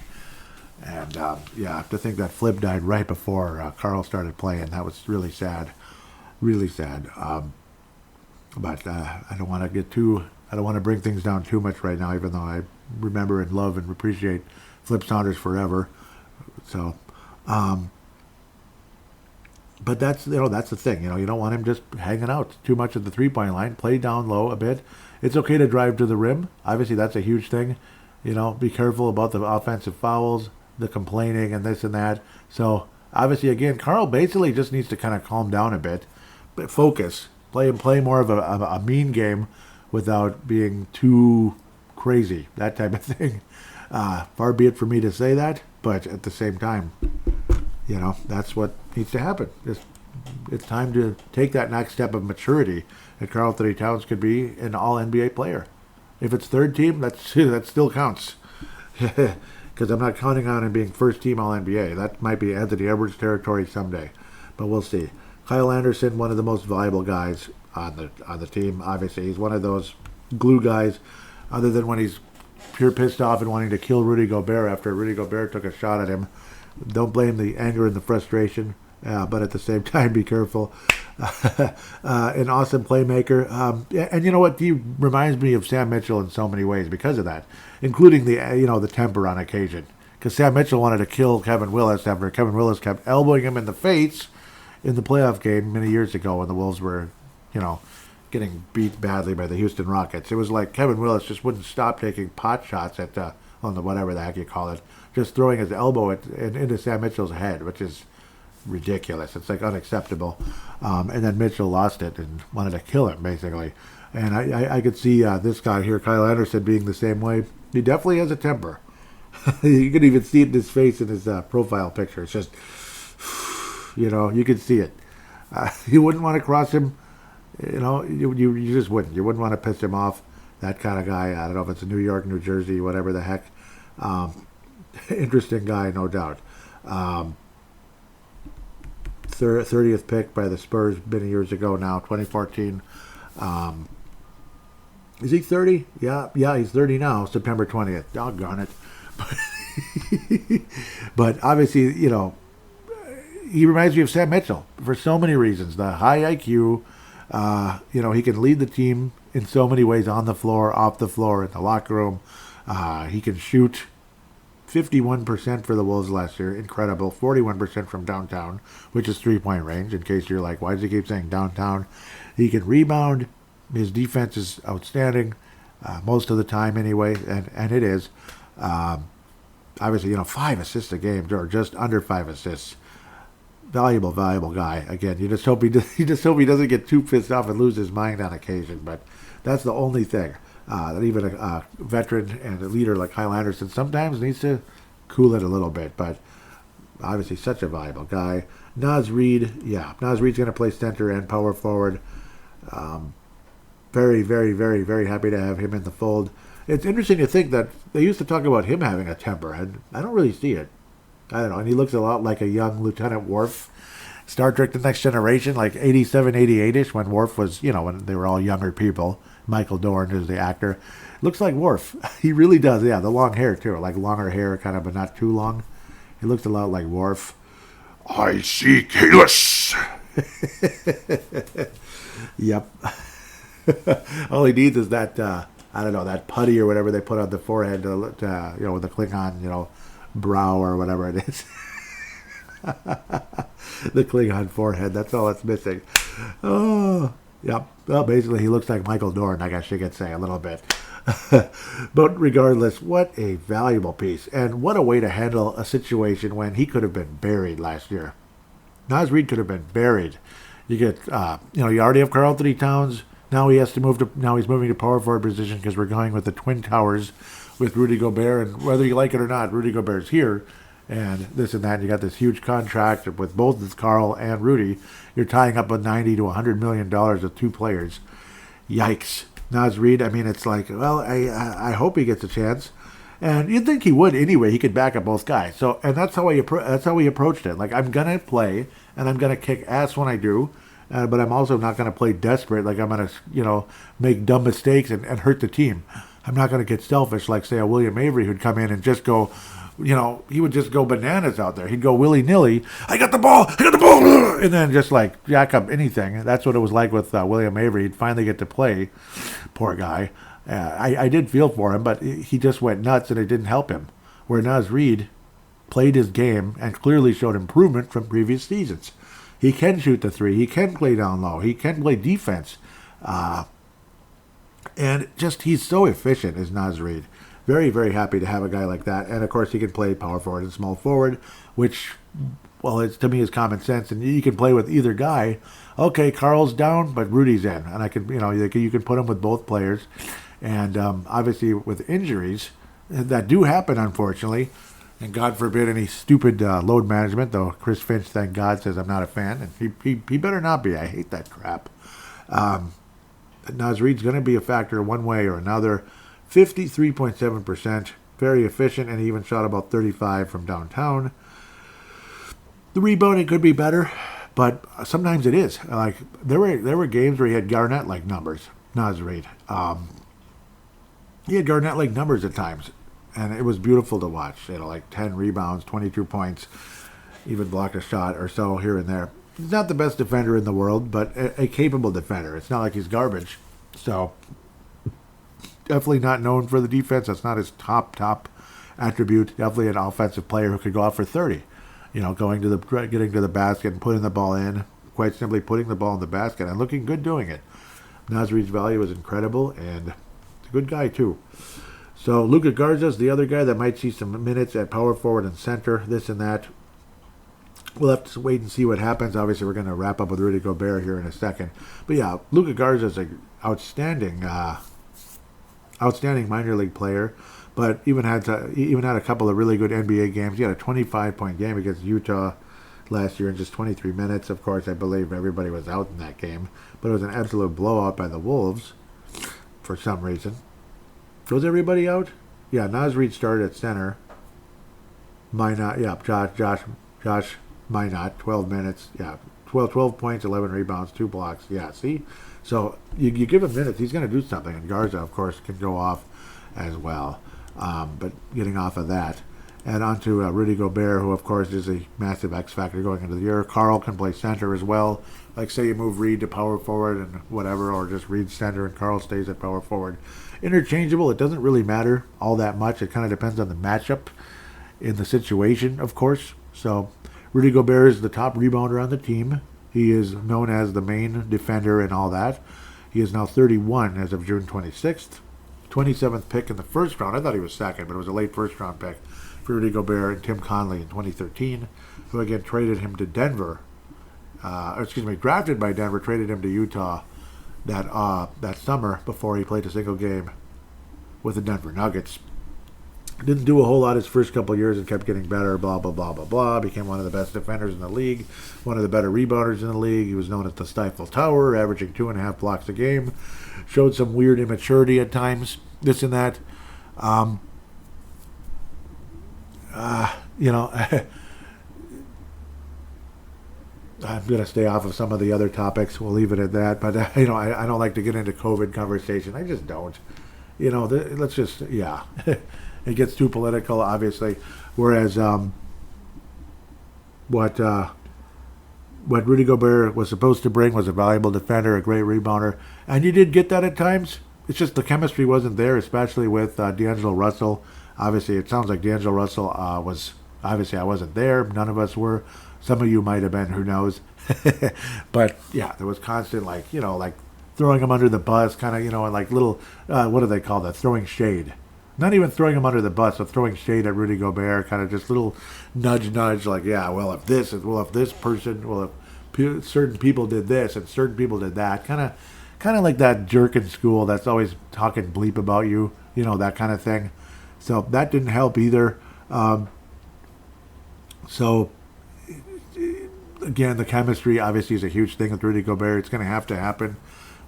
S1: And, to think that Flip died right before Karl started playing. That was really sad. Really sad. But I don't want to bring things down too much right now, even though I remember and love and appreciate Flip Saunders forever. So, but that's the thing. You don't want him just hanging out too much at the three-point line. Play down low a bit. It's okay to drive to the rim. Obviously, that's a huge thing. Be careful about the offensive fouls, the complaining, and this and that. So, obviously, again, Karl basically just needs to kind of calm down a bit, but focus. Play more of a mean game without being too crazy, that type of thing. Far be it for me to say that, but at the same time, that's what needs to happen. Just it's time to take that next step of maturity. And Karl Anthony Towns could be an All-NBA player. If it's third team, that still counts. Because I'm not counting on him being first team All-NBA. That might be Anthony Edwards territory someday, but we'll see. Kyle Anderson, one of the most valuable guys on the team. Obviously, he's one of those glue guys. Other than when he's pure pissed off and wanting to kill Rudy Gobert after Rudy Gobert took a shot at him. Don't blame the anger and the frustration, but at the same time, be careful. An awesome playmaker. And you know what? He reminds me of Sam Mitchell in so many ways because of that, including the temper on occasion. Because Sam Mitchell wanted to kill Kevin Willis after Kevin Willis kept elbowing him in the face in the playoff game many years ago when the Wolves were, getting beat badly by the Houston Rockets. It was like Kevin Willis just wouldn't stop taking pot shots at on the whatever the heck you call it, just throwing his elbow into Sam Mitchell's head, which is ridiculous. It's like unacceptable. And then Mitchell lost it and wanted to kill him, basically. And I could see this guy here, Kyle Anderson, being the same way. He definitely has a temper. You can even see it in his face in his profile picture. It's just, you can see it. You wouldn't want to cross him. You just wouldn't. You wouldn't want to piss him off. That kind of guy. I don't know if it's New York, New Jersey, whatever the heck. Interesting guy, no doubt. 30th pick by the Spurs many years ago now, 2014. Is he 30? Yeah, he's 30 now, September 20th. Doggone it. But obviously, he reminds me of Sam Mitchell for so many reasons. The high IQ, he can lead the team in so many ways, on the floor, off the floor, in the locker room. He can shoot 51% for the Wolves last year. Incredible. 41% from downtown, which is three-point range, in case you're like, why does he keep saying downtown? He can rebound. His defense is outstanding, most of the time anyway, and it is. Obviously, 5 assists a game, or just under 5 assists. Valuable guy. Again, you just hope he doesn't get too pissed off and lose his mind on occasion. But that's the only thing that even a veteran and a leader like Kyle Anderson sometimes needs to cool it a little bit. But obviously, such a valuable guy. Naz Reid, Naz Reid's going to play center and power forward. Very, very, very, very happy to have him in the fold. It's interesting to think that they used to talk about him having a temper, and I don't really see it. I don't know, and he looks a lot like a young Lieutenant Worf. Star Trek The Next Generation, like 87, 88-ish, when Worf was, when they were all younger people. Michael Dorn is the actor. Looks like Worf. He really does, the long hair, too. Like longer hair, kind of, but not too long. He looks a lot like Worf. I see Kalis. Yep. All he needs is that, that putty or whatever they put on the forehead, with the Klingon, brow or whatever it is. The Klingon forehead, that's all it's missing. Oh, yep. Well, basically, he looks like Michael Dorn, I guess you could say, a little bit. But regardless, what a valuable piece. And what a way to handle a situation when he could have been buried last year. Naz Reid could have been buried. You get, you already have Karl Anthony Towns. Now he's moving to power forward position because we're going with the Twin Towers with Rudy Gobert. And whether you like it or not, Rudy Gobert's here. And this and that. And you got this huge contract with both Karl and Rudy. You're tying up with $90 to $100 million with two players. Yikes. Naz Reid, it's like, well, I hope he gets a chance. And you'd think he would anyway. He could back up both guys. So, and that's how he approached it. Like, I'm going to play, and I'm going to kick ass when I do. But I'm also not going to play desperate, like I'm going to, make dumb mistakes and hurt the team. I'm not going to get selfish like, say, a William Avery who'd come in and just go, he would just go bananas out there. He'd go willy-nilly, I got the ball, and then just like jack up anything. That's what it was like with William Avery. He'd finally get to play. Poor guy. I did feel for him, but he just went nuts and it didn't help him. Where Naz Reid played his game and clearly showed improvement from previous seasons. He can shoot the three. He can play down low. He can play defense. And just he's so efficient as Naz Reid. Very, very happy to have a guy like that. And, of course, he can play power forward and small forward, which, well, it's to me is common sense. And you can play with either guy. Okay, Karl's down, but Rudy's in. And I can, you can put him with both players. And obviously with injuries that do happen, unfortunately, And God forbid any stupid load management, though Chris Finch, thank God, says I'm not a fan. And he better not be. I hate that crap. Naz Reid's going to be a factor one way or another. 53.7%. Very efficient, and he even shot about 35 from downtown. The rebounding could be better, but sometimes it is. Like there were games where he had Garnett-like numbers, Naz Reid. He had Garnett-like numbers at times, and it was beautiful to watch. Like 10 rebounds, 22 points, even blocked a shot or so here and there. He's not the best defender in the world, but a capable defender. It's not like he's garbage. So definitely not known for the defense. That's not his top attribute. Definitely an offensive player who could go out for 30. Getting to the basket and putting the ball in. Quite simply putting the ball in the basket and looking good doing it. Naz Reid's value is incredible, and he's a good guy too. So Luka Garza's the other guy that might see some minutes at power forward and center, this and that. We'll have to wait and see what happens. Obviously, we're going to wrap up with Rudy Gobert here in a second. But yeah, Luka Garza's an outstanding minor league player, but even had a couple of really good NBA games. He had a 25-point game against Utah last year in just 23 minutes. Of course, I believe everybody was out in that game, but it was an absolute blowout by the Wolves for some reason. Was everybody out? Yeah, Naz Reid started at center. Josh Minot, 12 minutes. Yeah, 12 points, 11 rebounds, 2 blocks. Yeah, see? So you give him minutes, he's going to do something. And Garza, of course, can go off as well. But getting off of that. And on to Rudy Gobert, who, of course, is a massive X factor going into the year. Carl can play center as well. Like, say you move Reid to power forward and whatever, or just Reid center and Carl stays at power forward. Interchangeable, it doesn't really matter all that much. It kind of depends on the matchup in the situation, of course. So Rudy Gobert is the top rebounder on the team. He is known as the main defender and all that. He is now 31 as of June 26th. 27th pick in the first round. I thought he was second, but it was a late first round pick for Rudy Gobert and Tim Conley in 2013, who again traded him to Denver. Drafted by Denver, traded him to Utah that summer before he played a single game with the Denver Nuggets. Didn't do a whole lot his first couple of years and kept getting better, blah, blah, blah, blah, blah. Became one of the best defenders in the league, one of the better rebounders in the league. He was known as the Stifle Tower, averaging 2.5 blocks a game. Showed some weird immaturity at times, this and that. I'm going to stay off of some of the other topics. We'll leave it at that. But, I don't like to get into COVID conversation. I just don't. Let's just, yeah. It gets too political, obviously. Whereas what Rudy Gobert was supposed to bring was a valuable defender, a great rebounder. And you did get that at times. It's just the chemistry wasn't there, especially with D'Angelo Russell. Obviously, it sounds like D'Angelo Russell was... Obviously, I wasn't there. None of us were. Some of you might have been. Who knows? But, yeah, there was constant, like throwing him under the bus, kind of, and like little... what do they call that? Throwing shade. Not even throwing him under the bus, but throwing shade at Rudy Gobert, kind of just little nudge, like, yeah, if this person, if certain people did this and certain people did that, kind of like that jerk in school that's always talking bleep about you, that kind of thing. So that didn't help either. So again, the chemistry obviously is a huge thing with Rudy Gobert. It's going to have to happen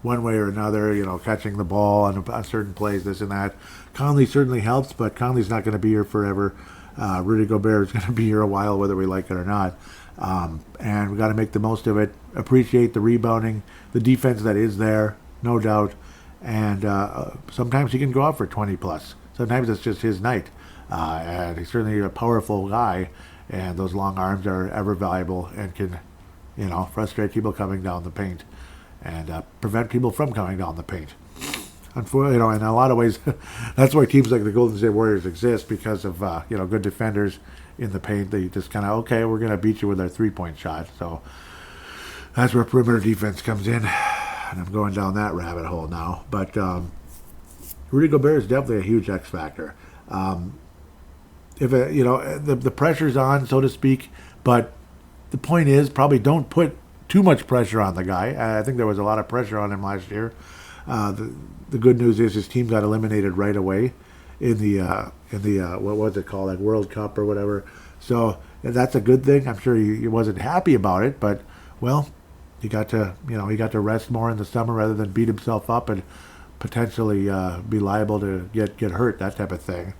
S1: one way or another, catching the ball on certain plays, this and that. Conley certainly helps, but Conley's not going to be here forever. Rudy Gobert is going to be here a while, whether we like it or not. And we got to make the most of it. Appreciate the rebounding, the defense that is there, no doubt. And sometimes he can go out for 20 plus. Sometimes it's just his night. And he's certainly a powerful guy, and those long arms are ever valuable and can, frustrate people coming down the paint and prevent people from coming down the paint. Unfortunately, in a lot of ways, that's why teams like the Golden State Warriors exist, because of good defenders in the paint. They just kind of, okay, we're going to beat you with our three-point shot. So that's where perimeter defense comes in, and I'm going down that rabbit hole now. But Rudy Gobert is definitely a huge X factor. The pressure's on, so to speak, but the point is, probably don't put too much pressure on the guy. I think there was a lot of pressure on him last year. The good news is his team got eliminated right away in the what was it called, like World Cup or whatever. So that's a good thing. I'm sure he wasn't happy about it, but well, he got to rest more in the summer rather than beat himself up and potentially be liable to get hurt, that type of thing.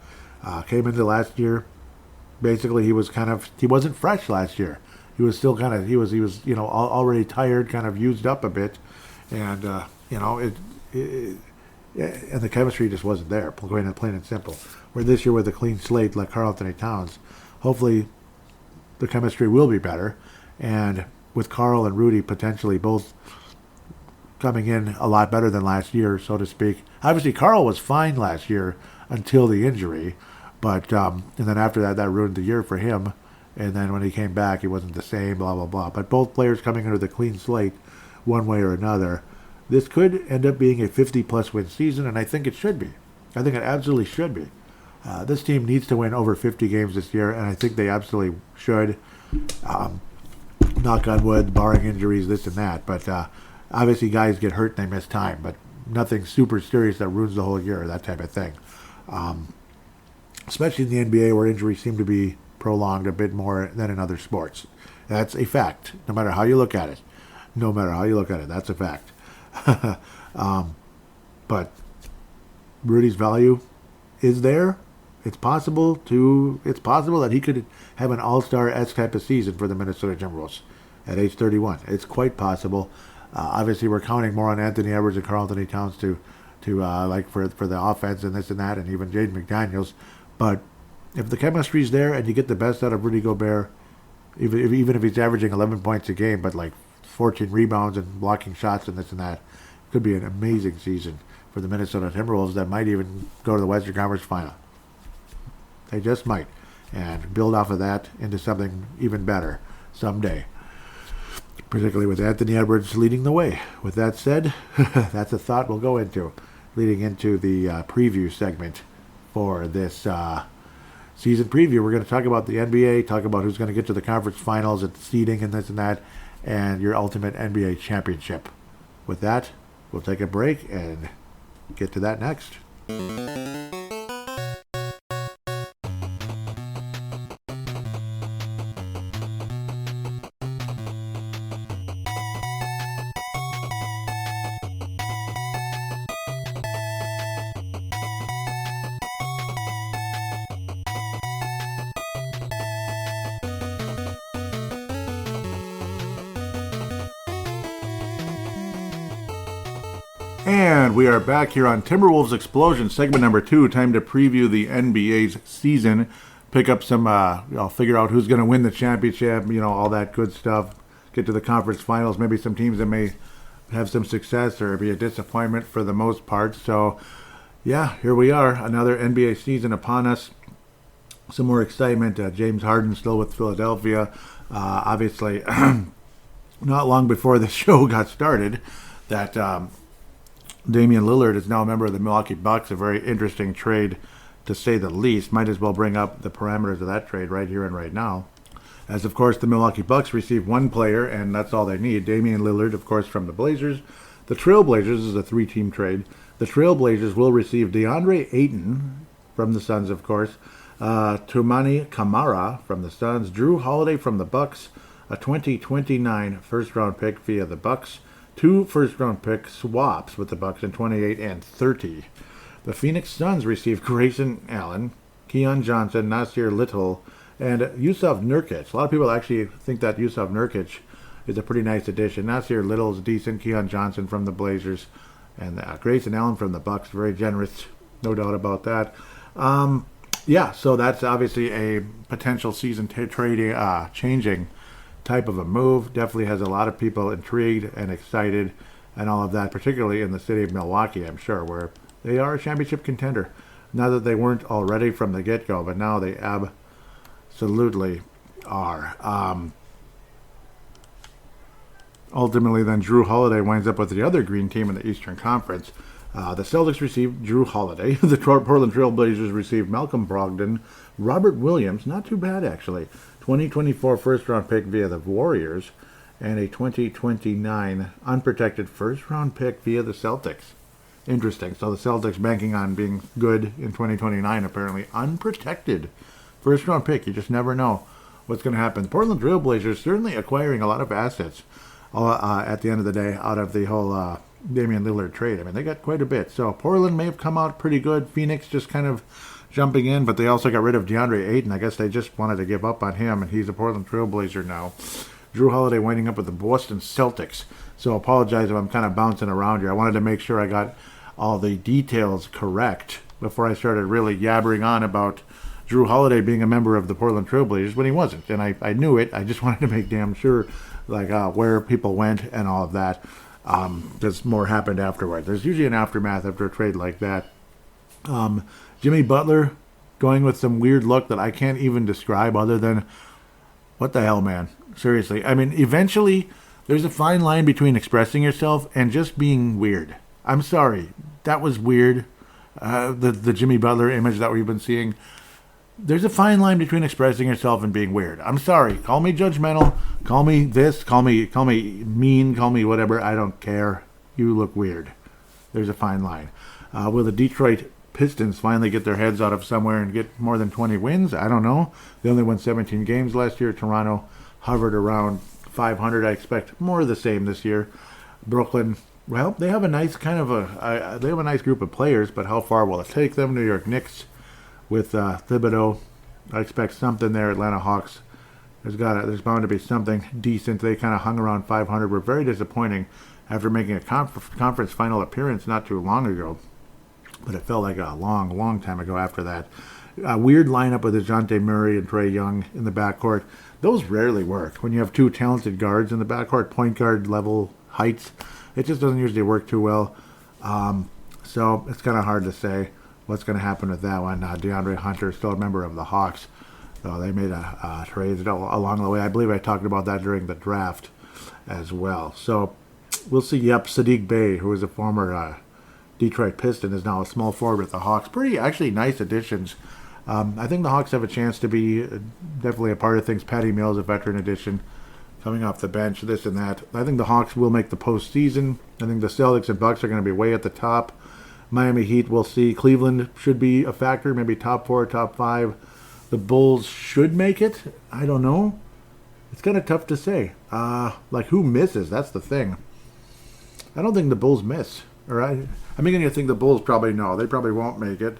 S1: Came into last year, basically he wasn't fresh last year. He was still he was already tired, kind of used up a bit, and and the chemistry just wasn't there, plain and simple. Where this year with a clean slate like Karl Anthony Towns, hopefully the chemistry will be better, and with Karl and Rudy potentially both coming in a lot better than last year, so to speak. Obviously, Karl was fine last year until the injury, but and then after that ruined the year for him. And then when he came back, he wasn't the same, blah, blah, blah. But both players coming under the clean slate one way or another. This could end up being a 50-plus win season, and I think it should be. I think it absolutely should be. This team needs to win over 50 games this year, and I think they absolutely should. Knock on wood, barring injuries, this and that. But obviously guys get hurt and they miss time, but nothing super serious that ruins the whole year, that type of thing. Especially in the NBA where injuries seem to be prolonged a bit more than in other sports. That's a fact, no matter how you look at it. No matter how you look at it, that's a fact. But Rudy's value is there. It's possible that he could have an all-star-esque type of season for the Minnesota Timberwolves at age 31. It's quite possible. Obviously, we're counting more on Anthony Edwards and Karl Anthony Towns to like for the offense and this and that, and even Jaden McDaniels. But if the chemistry's there and you get the best out of Rudy Gobert, even if he's averaging 11 points a game, but like 14 rebounds and blocking shots and this and that, it could be an amazing season for the Minnesota Timberwolves that might even go to the Western Conference Final. They just might, and build off of that into something even better someday, particularly with Anthony Edwards leading the way. With that said, that's a thought we'll go into leading into the preview segment for this season preview. We're going to talk about the NBA, talk about who's going to get to the conference finals and seeding and this and that, and your ultimate NBA championship. With that, we'll take a break and get to that next. And we are back here on Timberwolves Explosion, segment number 2. Time to preview the NBA's season. Pick up some, figure out who's going to win the championship, all that good stuff. Get to the conference finals. Maybe some teams that may have some success or be a disappointment for the most part. So, yeah, here we are. Another NBA season upon us. Some more excitement. James Harden still with Philadelphia. Obviously, not long before the show got started, that Damian Lillard is now a member of the Milwaukee Bucks. A very interesting trade, to say the least. Might as well bring up the parameters of that trade right here and right now. As, of course, the Milwaukee Bucks receive one player, and that's all they need. Damian Lillard, of course, from the Blazers. The Trailblazers is a 3-team trade. The Trailblazers will receive DeAndre Ayton from the Suns, of course. Toumani Camara from the Suns. Drew Holiday from the Bucks. A 2029 first-round pick via the Bucks. 2 first-round pick swaps with the Bucks in 28 and 30. The Phoenix Suns receive Grayson Allen, Keon Johnson, Nasir Little, and Yusuf Nurkic. A lot of people actually think that Yusuf Nurkic is a pretty nice addition. Nasir Little is decent. Keon Johnson from the Blazers, and Grayson Allen from the Bucks. Very generous, no doubt about that. So that's obviously a potential season trading, changing type of a move. Definitely has a lot of people intrigued and excited and all of that, particularly in the city of Milwaukee, I'm sure, where they are a championship contender. Not that they weren't already from the get-go, but now they absolutely are. Ultimately, then, Drew Holiday winds up with the other green team in the Eastern Conference. The Celtics received Drew Holiday. The Portland Trail Blazers received Malcolm Brogdon, Robert Williams, not too bad actually, 2024 first-round pick via the Warriors, and a 2029 unprotected first-round pick via the Celtics. Interesting. So the Celtics banking on being good in 2029, apparently unprotected. First round pick. You just never know what's going to happen. The Portland Trail Blazers certainly acquiring a lot of assets at the end of the day out of the whole Damian Lillard trade. I mean, they got quite a bit. So Portland may have come out pretty good. Phoenix just kind of jumping in, but they also got rid of DeAndre Ayton. I guess they just wanted to give up on him, and he's a Portland Trail Blazer now. Drew Holiday winding up with the Boston Celtics. So apologize if I'm kind of bouncing around here. I wanted to make sure I got all the details correct before I started really yabbering on about Drew Holiday being a member of the Portland Trail Blazers when he wasn't. And I knew it. I just wanted to make damn sure where people went and all of that. Because more happened afterward. There's usually an aftermath after a trade like that. Jimmy Butler going with some weird look that I can't even describe other than, what the hell, man? Seriously. I mean, eventually, there's a fine line between expressing yourself and just being weird. I'm sorry. That was weird. The Jimmy Butler image that we've been seeing. There's a fine line between expressing yourself and being weird. I'm sorry. Call me judgmental. Call me this. Call me mean. Call me whatever. I don't care. You look weird. There's a fine line. Will the Detroit Pistons finally get their heads out of somewhere and get more than 20 wins? I don't know. They only won 17 games last year. Toronto hovered around 500. I expect more of the same this year. Brooklyn, well, they have a nice they have a nice group of players, but how far will it take them? New York Knicks with Thibodeau, I expect something there. Atlanta Hawks, there's bound to be something decent. They kind of hung around 500. Were very disappointing after making a conference final appearance not too long ago. But it felt like a long, long time ago after that. A weird lineup with DeJounte Murray and Trae Young in the backcourt. Those rarely work. When you have two talented guards in the backcourt, point guard level heights, it just doesn't usually work too well. So it's kind of hard to say what's going to happen with that one. DeAndre Hunter is still a member of the Hawks. So they made a trade along the way. I believe I talked about that during the draft as well. So we'll see. Yep, Sadiq Bey, who is a former Detroit Piston, is now a small forward with the Hawks. Pretty, actually, nice additions. I think the Hawks have a chance to be definitely a part of things. Patty Mills, a veteran addition, coming off the bench, this and that. I think the Hawks will make the postseason. I think the Celtics and Bucks are going to be way at the top. Miami Heat, we'll see. Cleveland should be a factor, maybe top 4, top 5. The Bulls should make it. I don't know. It's kind of tough to say. Who misses? That's the thing. I don't think the Bulls miss. All right. I'm beginning to think the Bulls probably know. They probably won't make it.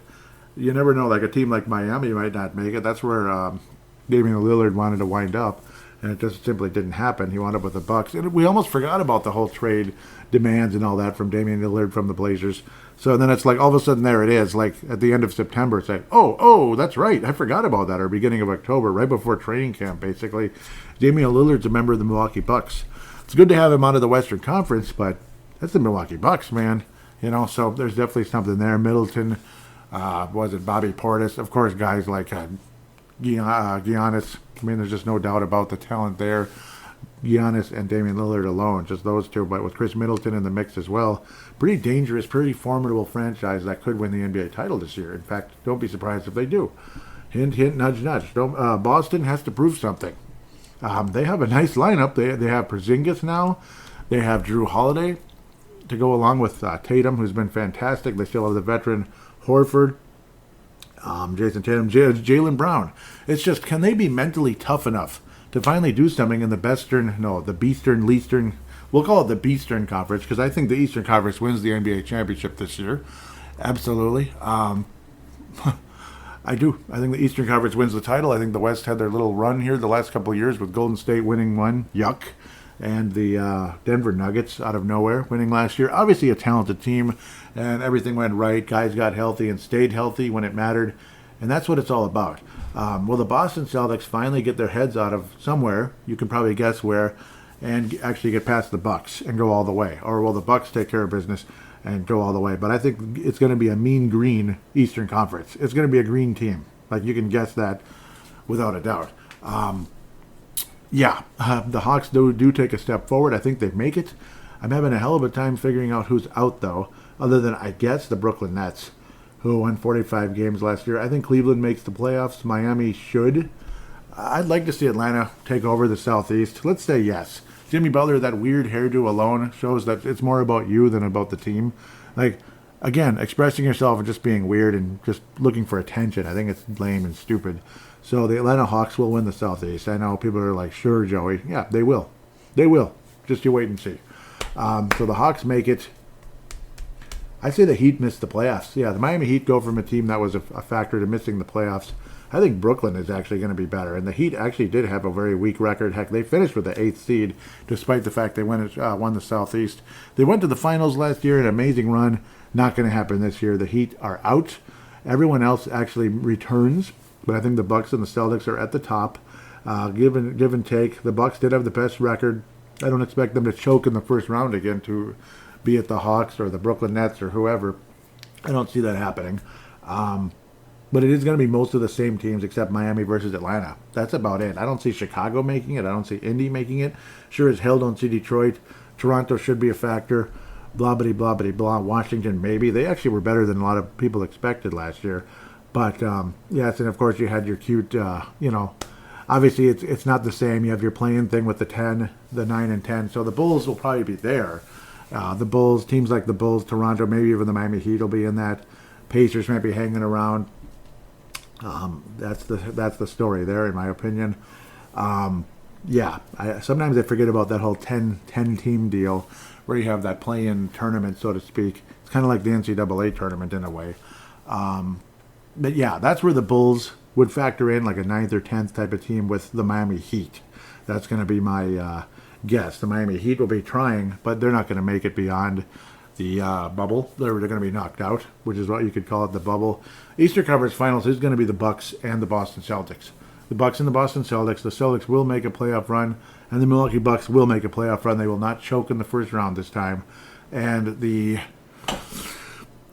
S1: You never know. Like a team like Miami might not make it. That's where Damian Lillard wanted to wind up, and it just simply didn't happen. He wound up with the Bucks, and we almost forgot about the whole trade demands and all that from Damian Lillard from the Blazers. So then it's like all of a sudden there it is. Like at the end of September, it's like, oh, that's right. I forgot about that. Or beginning of October, right before training camp, basically. Damian Lillard's a member of the Milwaukee Bucks. It's good to have him out of the Western Conference, but that's the Milwaukee Bucks, man. So there's definitely something there. Middleton, was it Bobby Portis? Of course, guys like Giannis. I mean, there's just no doubt about the talent there. Giannis and Damian Lillard alone, just those two. But with Chris Middleton in the mix as well, pretty dangerous, pretty formidable franchise that could win the NBA title this year. In fact, don't be surprised if they do. Hint, hint, nudge, nudge. Boston has to prove something. They have a nice lineup. They have Porzingis now. They have Drew Holiday to go along with Tatum, who's been fantastic. They still have the veteran Horford, Jason Tatum, Jaylen Brown. It's just, can they be mentally tough enough to finally do something in the Beastern, we'll call it the Beastern Conference, because I think the Eastern Conference wins the NBA championship this year. Absolutely. I do. I think the Eastern Conference wins the title. I think the West had their little run here the last couple of years with Golden State winning one. Yuck. And the Denver Nuggets out of nowhere winning last year. Obviously a talented team, and everything went right. Guys got healthy and stayed healthy when it mattered, and that's what it's all about. Will the Boston Celtics finally get their heads out of somewhere, you can probably guess where, and actually get past the Bucks and go all the way? Or will the Bucks take care of business and go all the way? But I think it's going to be a mean green Eastern Conference. It's going to be a green team. Like, you can guess that without a doubt. The Hawks do take a step forward. I think they make it. I'm having a hell of a time figuring out who's out, though, other than, I guess, the Brooklyn Nets, who won 45 games last year. I think Cleveland makes the playoffs. Miami should. I'd like to see Atlanta take over the Southeast. Let's say yes. Jimmy Butler, that weird hairdo alone shows that it's more about you than about the team. Like, again, expressing yourself and just being weird and just looking for attention. I think it's lame and stupid. So the Atlanta Hawks will win the Southeast. I know people are like, sure, Joey. Yeah, they will. They will. Just you wait and see. So the Hawks make it. I say the Heat missed the playoffs. Yeah, the Miami Heat go from a team that was a factor to missing the playoffs. I think Brooklyn is actually going to be better. And the Heat actually did have a very weak record. Heck, they finished with the 8th seed, despite the fact they won the Southeast. They went to the finals last year, an amazing run. Not going to happen this year. The Heat are out. Everyone else actually returns. But I think the Bucks and the Celtics are at the top. Give and take. The Bucks did have the best record. I don't expect them to choke in the first round again, to be it the Hawks or the Brooklyn Nets or whoever. I don't see that happening. But it is going to be most of the same teams except Miami versus Atlanta. That's about it. I don't see Chicago making it. I don't see Indy making it. Sure as hell don't see Detroit. Toronto should be a factor. Blah, blah, blah, blah, blah. Washington, maybe. They actually were better than a lot of people expected last year. But, yes, and of course you had your cute, obviously it's not the same. You have your playing thing with the 9 and 10. So the Bulls will probably be there. The Bulls, teams like the Bulls, Toronto, maybe even the Miami Heat will be in that. Pacers might be hanging around. That's the story there, in my opinion. Sometimes I forget about that whole 10 team deal where you have that play-in tournament, so to speak. It's kind of like the NCAA tournament in a way. But yeah, that's where the Bulls would factor in, like a 9th or 10th type of team with the Miami Heat. That's going to be my guess. The Miami Heat will be trying, but they're not going to make it beyond the bubble. They're going to be knocked out, which is what you could call it, the bubble. Eastern Conference Finals is going to be the Bucks and the Boston Celtics. The Bucks and the Boston Celtics. The Celtics will make a playoff run, and the Milwaukee Bucks will make a playoff run. They will not choke in the first round this time. And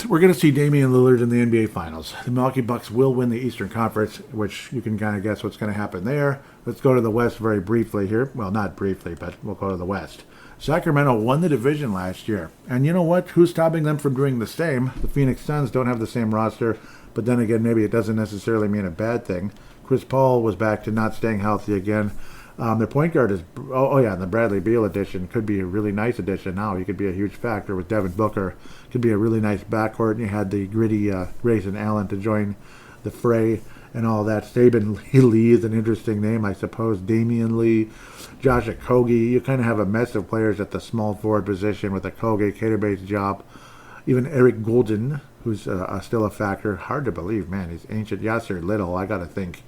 S1: we're going to see Damian Lillard in the NBA Finals. The Milwaukee Bucks will win the Eastern Conference, which you can kind of guess what's going to happen there. Let's go to the West very briefly here. Well, not briefly, but we'll go to the West. Sacramento won the division last year. And you know what? Who's stopping them from doing the same? The Phoenix Suns don't have the same roster, but then again, maybe it doesn't necessarily mean a bad thing. Chris Paul was back to not staying healthy again. Their point guard is, and the Bradley Beal addition could be a really nice addition now. He could be a huge factor with Devin Booker. Could be a really nice backcourt. And you had the gritty Grayson Allen to join the fray and all that. Saban Lee is an interesting name, I suppose. Damian Lee, Josh Okogie. You kind of have a mess of players at the small forward position with Okogie, Caterbay's job. Even Eric Golden, who's still a factor. Hard to believe, man. He's ancient. Yasser Little, I got to think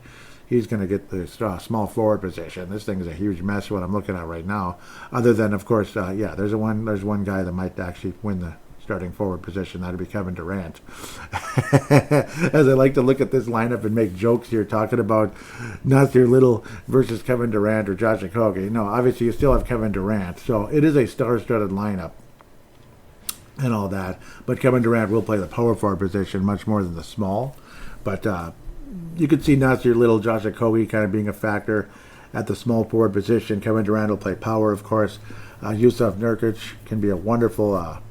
S1: he's going to get the small forward position. This thing is a huge mess, what I'm looking at right now. Other than, of course, there's one guy that might actually win the starting forward position. That'd be Kevin Durant. As I like to look at this lineup and make jokes here, talking about Nasir Little versus Kevin Durant or Josh Okogie. No, obviously you still have Kevin Durant. So it is a star-studded lineup and all that. But Kevin Durant will play the power forward position much more than the small. But you could see Nasir Little, Josh Okogie kind of being a factor at the small forward position. Kevin Durant will play power, of course. Yusuf Nurkic can be a wonderful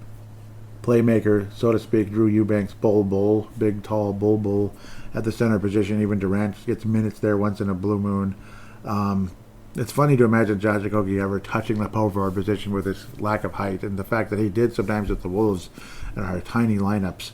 S1: playmaker, so to speak. Drew Eubanks, big, tall bull at the center position. Even Durant gets minutes there once in a blue moon. It's funny to imagine Josh Okogie ever touching the power forward position with his lack of height, and the fact that he did sometimes with the Wolves in our tiny lineups.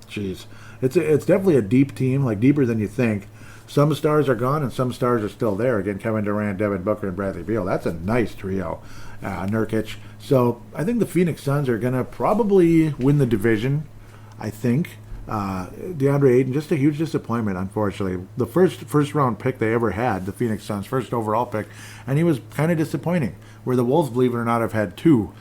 S1: Jeez. It's definitely a deep team, like deeper than you think. Some stars are gone and some stars are still there. Again, Kevin Durant, Devin Booker, and Bradley Beal. That's a nice trio. Nurkic. So I think the Phoenix Suns are going to probably win the division, I think. DeAndre Ayton, just a huge disappointment, unfortunately. The first round pick they ever had, the Phoenix Suns, first overall pick, and he was kind of disappointing. Where the Wolves, believe it or not, have had two.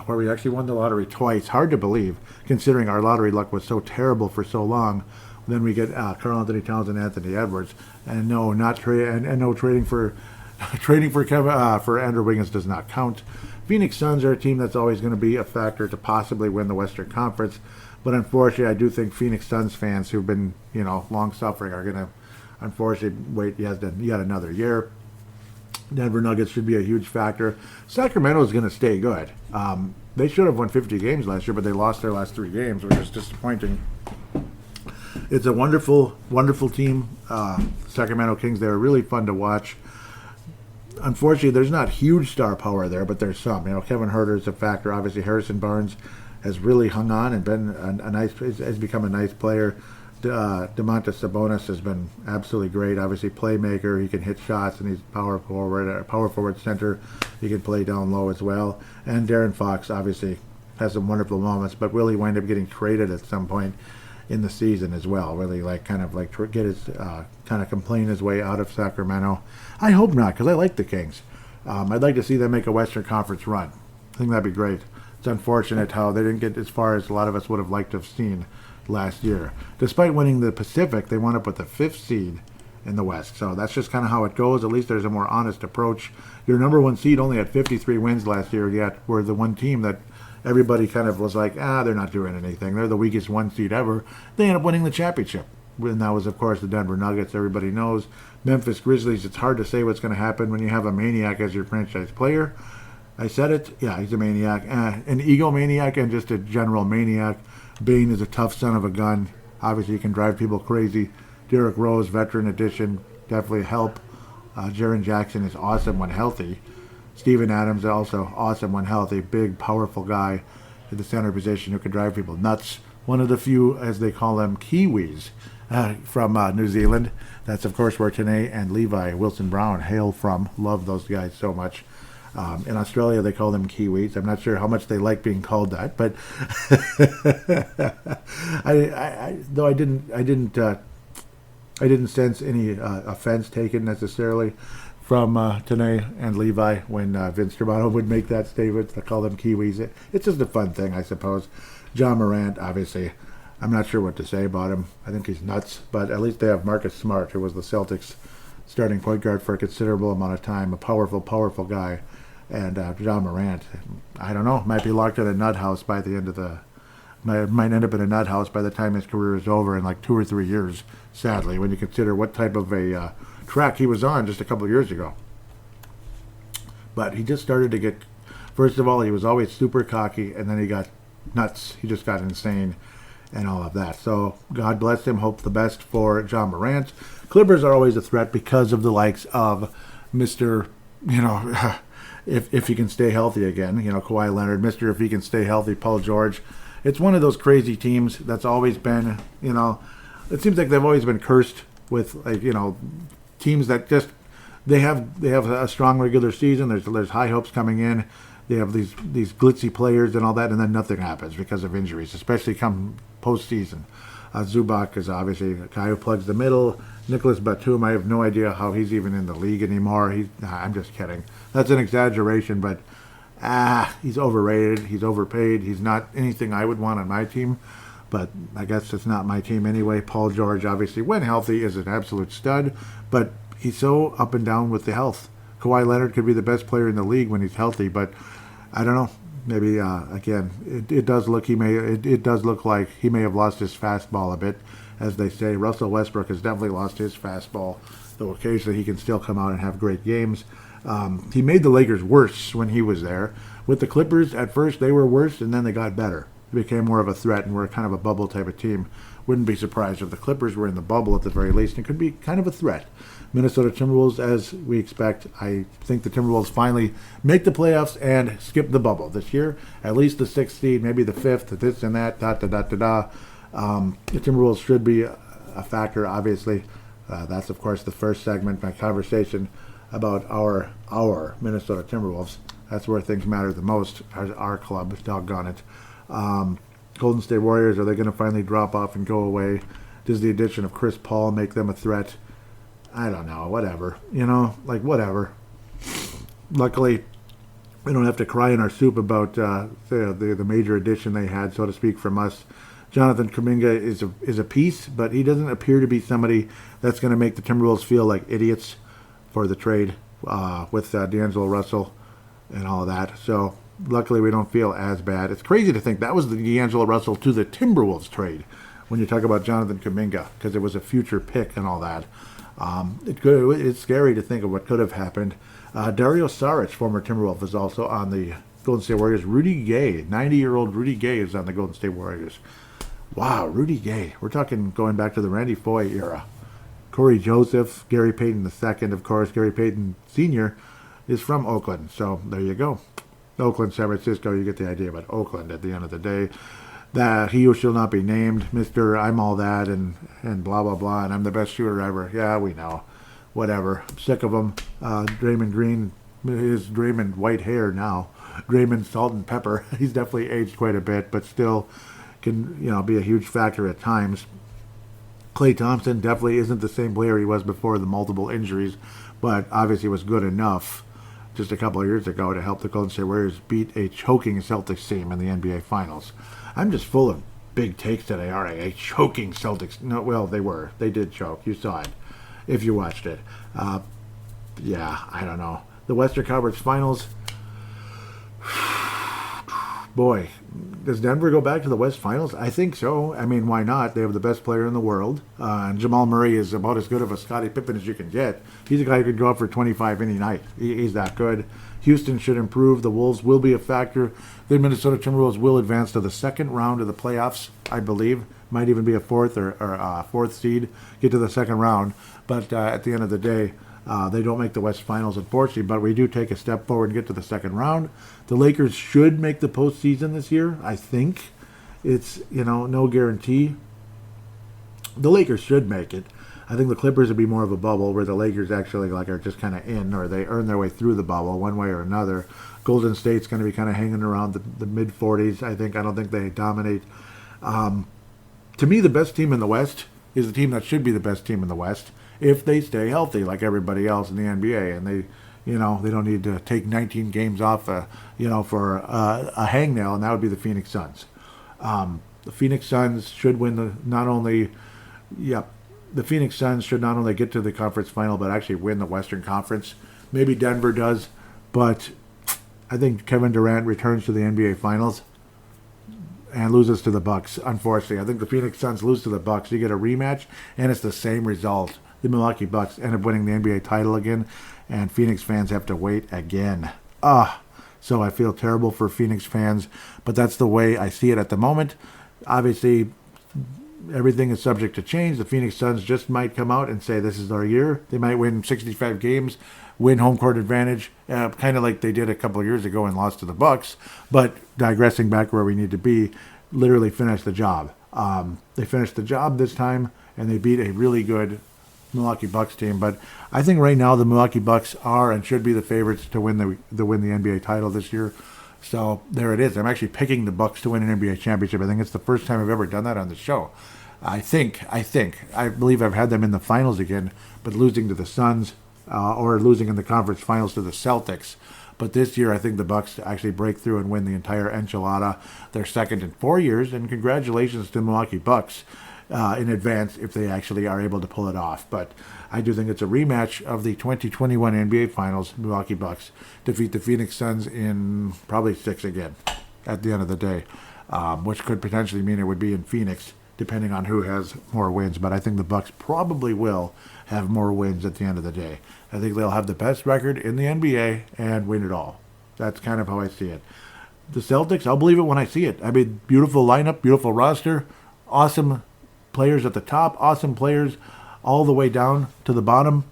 S1: Where we actually won the lottery twice. Hard to believe, considering our lottery luck was so terrible for so long. Then we get Karl Anthony Towns and Anthony Edwards, and no, trading for Andrew Wiggins does not count. Phoenix Suns are a team that's always going to be a factor to possibly win the Western Conference, but unfortunately, I do think Phoenix Suns fans who've been long suffering are going to unfortunately wait yet another year. Denver Nuggets should be a huge factor. Sacramento is going to stay good. They should have won 50 games last year, but they lost their last 3 games, which is disappointing. It's a wonderful, wonderful team. Sacramento Kings, they were really fun to watch. Unfortunately, there's not huge star power there, but there's some. Kevin Huerter is a factor. Obviously, Harrison Barnes has really hung on and been has become a nice player. Domantas Sabonis has been absolutely great. Obviously, playmaker. He can hit shots, and he's power forward center. He can play down low as well. And Darren Fox obviously has some wonderful moments, but will he wind up getting traded at some point in the season as well? Really, get his complain his way out of Sacramento. I hope not, because I like the Kings. I'd like to see them make a Western Conference run. I think that'd be great. It's unfortunate how they didn't get as far as a lot of us would have liked to have seen last year. Despite winning the Pacific, they wound up with the 5th seed in the West. So that's just kind of how it goes. At least there's a more honest approach. Your number 1 seed only had 53 wins last year, yet we're the one team that everybody kind of was like, they're not doing anything. They're the weakest 1 seed ever. They end up winning the championship. And that was, of course, the Denver Nuggets. Everybody knows. Memphis Grizzlies, it's hard to say what's going to happen when you have a maniac as your franchise player. I said it. Yeah, he's a maniac. An egomaniac and just a general maniac. Bane is a tough son of a gun. Obviously, he can drive people crazy. Derrick Rose, veteran addition, definitely help. Jaren Jackson is awesome when healthy. Steven Adams also awesome when healthy. Big, powerful guy at the center position who can drive people nuts. One of the few, as they call them, Kiwis from New Zealand. That's, of course, where Tanae and Levi Wilson-Brown hail from. Love those guys so much. In Australia, they call them Kiwis. I'm not sure how much they like being called that, but I didn't sense any offense taken necessarily from Tanae and Levi when Vince Germano would make that statement to call them Kiwis. It's just a fun thing, I suppose. John Morant, obviously, I'm not sure what to say about him. I think he's nuts, but at least they have Marcus Smart, who was the Celtics' starting point guard for a considerable amount of time, a powerful guy. And John Morant, I don't know, might be locked in a nut house by the end of might end up in a nut house by the time his career is over in like 2 or 3 years, sadly, when you consider what type of a track he was on just a couple of years ago. But he just started to get, first of all, he was always super cocky, and then he got nuts. He just got insane and all of that. So God bless him. Hope the best for John Morant. Clippers are always a threat because of the likes of Mr., if he can stay healthy again, Kawhi Leonard, Mr. If he can stay healthy, Paul George. It's one of those crazy teams that's always been, it seems like they've always been cursed with, teams that just, they have a strong regular season. There's high hopes coming in. They have these glitzy players and all that, and then nothing happens because of injuries, especially come postseason. Zubac is obviously a guy who plugs the middle. Nicholas Batum, I have no idea how he's even in the league anymore. I'm just kidding. That's an exaggeration, but he's overrated. He's overpaid. He's not anything I would want on my team, but I guess it's not my team anyway. Paul George, obviously, when healthy, is an absolute stud, but he's so up and down with the health. Kawhi Leonard could be the best player in the league when he's healthy, but I don't know. Maybe again, it does look like he may have lost his fastball a bit, as they say. Russell Westbrook has definitely lost his fastball, though occasionally he can still come out and have great games. He made the Lakers worse when he was there. With the Clippers, at first they were worse, and then they got better. They became more of a threat and were kind of a bubble type of team. Wouldn't be surprised if the Clippers were in the bubble at the very least, and could be kind of a threat. Minnesota Timberwolves, as we expect, I think the Timberwolves finally make the playoffs and skip the bubble this year. At least the 6th seed, maybe the 5th, this and that, The Timberwolves should be a factor, obviously. That's, of course, the first segment, my conversation about our Minnesota Timberwolves. That's where things matter the most, our club, doggone it. Golden State Warriors, are they going to finally drop off and go away? Does the addition of Chris Paul make them a threat? I don't know, whatever. Whatever. Luckily, we don't have to cry in our soup about the major addition they had, so to speak, from us. Jonathan Kuminga is a piece, but he doesn't appear to be somebody that's going to make the Timberwolves feel like idiots for the trade with D'Angelo Russell and all of that. So luckily we don't feel as bad. It's crazy to think that was the D'Angelo Russell to the Timberwolves trade when you talk about Jonathan Kuminga, because it was a future pick and all that. It's scary to think of what could have happened. Dario Saric, former Timberwolf, is also on the Golden State Warriors. Rudy Gay, 90-year-old Rudy Gay, is on the Golden State Warriors. Wow, Rudy Gay. We're talking going back to the Randy Foye era. Corey Joseph, Gary Payton II, of course, Gary Payton Sr., is from Oakland. So there you go. Oakland, San Francisco, you get the idea about Oakland at the end of the day. That he who shall not be named, Mr. I'm all that, and blah, blah, blah, and I'm the best shooter ever. Yeah, we know. Whatever. I'm sick of him. Draymond Green is Draymond white hair now. Draymond salt and pepper. He's definitely aged quite a bit, but still can, be a huge factor at times. Klay Thompson definitely isn't the same player he was before the multiple injuries, but obviously was good enough just a couple of years ago to help the Golden State Warriors beat a choking Celtics team in the NBA Finals. I'm just full of big takes today, aren't I? A choking Celtics. No, well, they were. They did choke. You saw it if you watched it. Yeah, I don't know. The Western Conference Finals. Boy, does Denver go back to the West Finals? I think so. I mean, why not? They have the best player in the world. And Jamal Murray is about as good of a Scottie Pippen as you can get. He's a guy who could go up for 25 any night. He's that good. Houston should improve. The Wolves will be a factor. The Minnesota Timberwolves will advance to the second round of the playoffs, I believe. Might even be a fourth or fourth seed. Get to the second round. But at the end of the day, they don't make the West Finals, unfortunately, but we do take a step forward and get to the second round. The Lakers should make the postseason this year, I think. It's, no guarantee. The Lakers should make it. I think the Clippers would be more of a bubble where the Lakers actually are just kind of in, or they earn their way through the bubble one way or another. Golden State's going to be kind of hanging around the mid-40s, I think. I don't think they dominate. To me, the best team in the West is the team that should be the best team in the West if they stay healthy like everybody else in the NBA. And they, they don't need to take 19 games off, for a hangnail, and that would be the Phoenix Suns. The Phoenix Suns should win the Phoenix Suns should not only get to the conference final, but actually win the Western Conference. Maybe Denver does, but I think Kevin Durant returns to the NBA Finals and loses to the Bucks, unfortunately. I think the Phoenix Suns lose to the Bucks. You get a rematch, and it's the same result. The Milwaukee Bucks end up winning the NBA title again, and Phoenix fans have to wait again. So I feel terrible for Phoenix fans, but that's the way I see it at the moment. Obviously, everything is subject to change. The Phoenix Suns just might come out and say this is our year. They might win 65 games, win home court advantage, kind of like they did a couple of years ago and lost to the Bucks. But digressing back where we need to be, literally finish the job. They finished the job this time, and they beat a really good Milwaukee Bucks team. But I think right now the Milwaukee Bucks are and should be the favorites to win the NBA title this year. So there it is. I'm actually picking the Bucks to win an NBA championship. I think it's the first time I've ever done that on the show. I believe I've had them in the finals again, but losing to the Suns or losing in the conference finals to the Celtics. But this year, I think the Bucks actually break through and win the entire enchilada. They're second in 4 years, and congratulations to Milwaukee Bucks in advance if they actually are able to pull it off. But I do think it's a rematch of the 2021 NBA Finals. Milwaukee Bucks defeat the Phoenix Suns in probably 6 again at the end of the day, which could potentially mean it would be in Phoenix, depending on who has more wins. But I think the Bucks probably will have more wins at the end of the day. I think they'll have the best record in the NBA and win it all. That's kind of how I see it. The Celtics, I'll believe it when I see it. I mean, beautiful lineup, beautiful roster, awesome players at the top, awesome players all the way down to the bottom,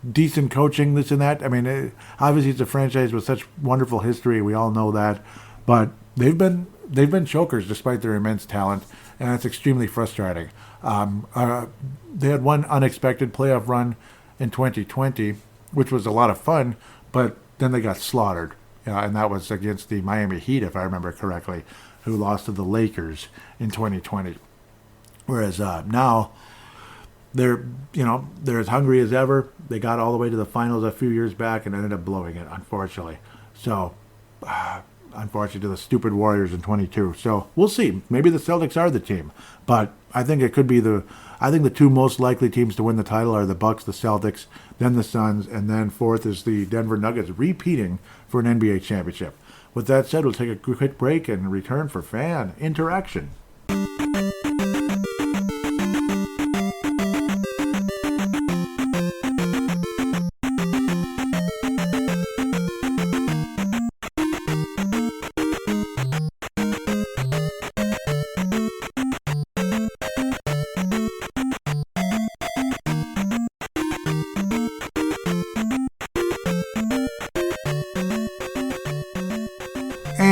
S1: decent coaching, this and that. I mean, obviously it's a franchise with such wonderful history. We all know that. But they've been chokers despite their immense talent, and it's extremely frustrating. They had one unexpected playoff run in 2020, which was a lot of fun, but then they got slaughtered. And that was against the Miami Heat, if I remember correctly, who lost to the Lakers in 2020. Whereas now they're as hungry as ever. They got all the way to the finals a few years back and ended up blowing it, unfortunately. So, unfortunately to the stupid Warriors in 22. So we'll see. Maybe the Celtics are the team, but I think it could be I think the two most likely teams to win the title are the Bucks, the Celtics, then the Suns, and then fourth is the Denver Nuggets repeating for an NBA championship. With that said, we'll take a quick break and return for fan interaction.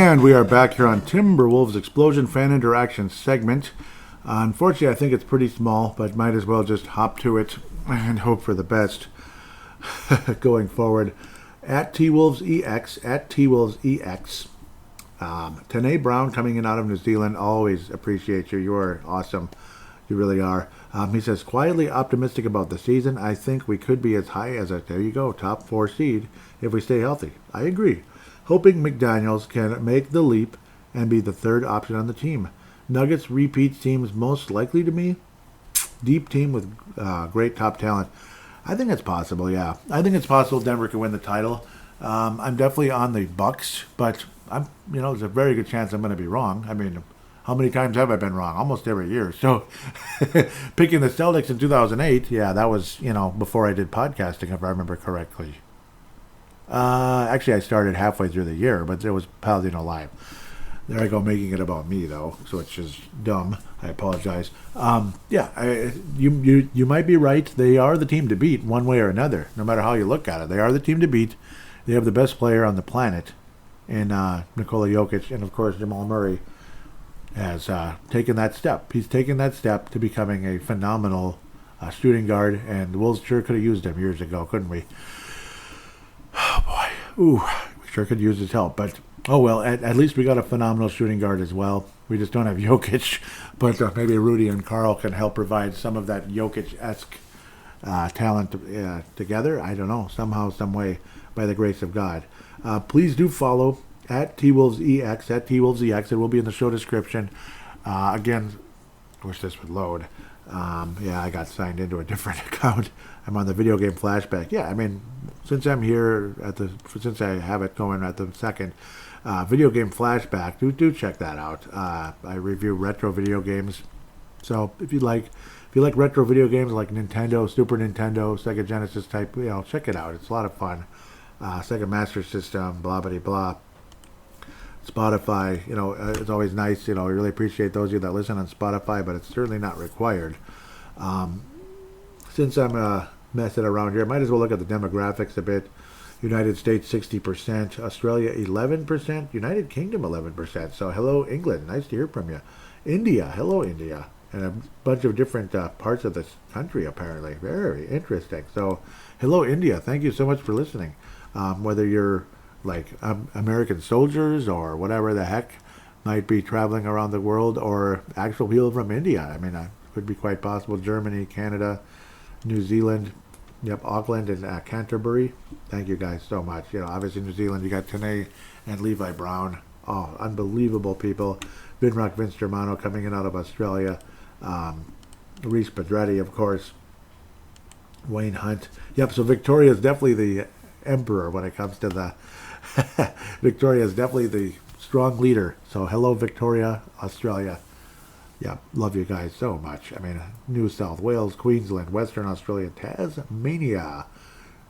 S1: And we are back here on Timberwolves Explosion Fan Interaction segment. Unfortunately, I think it's pretty small, but might as well just hop to it and hope for the best going forward. At TWolvesEX, at TWolvesEX. Tanae Brown coming in out of New Zealand. Always appreciate you. You are awesome. You really are. He says, quietly optimistic about the season. I think we could be as high as there you go, top 4 seed if we stay healthy. I agree. Hoping McDaniels can make the leap and be the third option on the team. Nuggets repeat seems most likely to me. Deep team with great top talent. I think it's possible, yeah. I think it's possible Denver can win the title. I'm definitely on the Bucks, but there's a very good chance I'm going to be wrong. I mean, how many times have I been wrong? Almost every year. So picking the Celtics in 2008, yeah, that was, before I did podcasting, if I remember correctly. Actually, I started halfway through the year, but it was Paladinolive. There I go, making it about me, though, so it's just dumb. I apologize. You might be right. They are the team to beat one way or another, no matter how you look at it. They are the team to beat. They have the best player on the planet in Nikola Jokic, and, of course, Jamal Murray has taken that step. He's taken that step to becoming a phenomenal shooting guard, and the Wolves sure could have used him years ago, couldn't we? Oh, boy. Ooh, we sure could use his help. But, oh, well, at least we got a phenomenal shooting guard as well. We just don't have Jokic. But maybe Rudy and Carl can help provide some of that Jokic-esque talent together. I don't know. Somehow, some way, by the grace of God. Please do follow at TWolvesEX, at TWolvesEX. It will be in the show description. Again, I wish this would load. I got signed into a different account. I'm on the video game flashback. Yeah, I mean, since I'm here since I have it going at the second video game flashback, do check that out. I review retro video games. So if you like retro video games like Nintendo, Super Nintendo, Sega Genesis type, check it out. It's a lot of fun. Sega Master System, blah blah blah. Spotify, it's always nice. I really appreciate those of you that listen on Spotify, but it's certainly not required. Since I'm messing around here, I might as well look at the demographics a bit. United States 60%, Australia 11%, United Kingdom 11%. So hello England, nice to hear from you. India, hello India, and a bunch of different parts of this country apparently. Very interesting. So hello India, thank you so much for listening. Whether you're like American soldiers or whatever the heck might be traveling around the world, or actual people from India. I mean, it could be quite possible. Germany, Canada, New Zealand, Auckland and Canterbury. Thank you guys so much. Obviously New Zealand, you got Tanae and Levi Brown. Oh, unbelievable people. Vinrock Vince Germano coming in out of Australia. Reese Pedretti, of course. Wayne Hunt. Yep, so Victoria is definitely the emperor when it comes to the Victoria is definitely the strong leader. So hello Victoria, Australia. Yeah, love you guys so much. I mean, New South Wales, Queensland, Western Australia, Tasmania,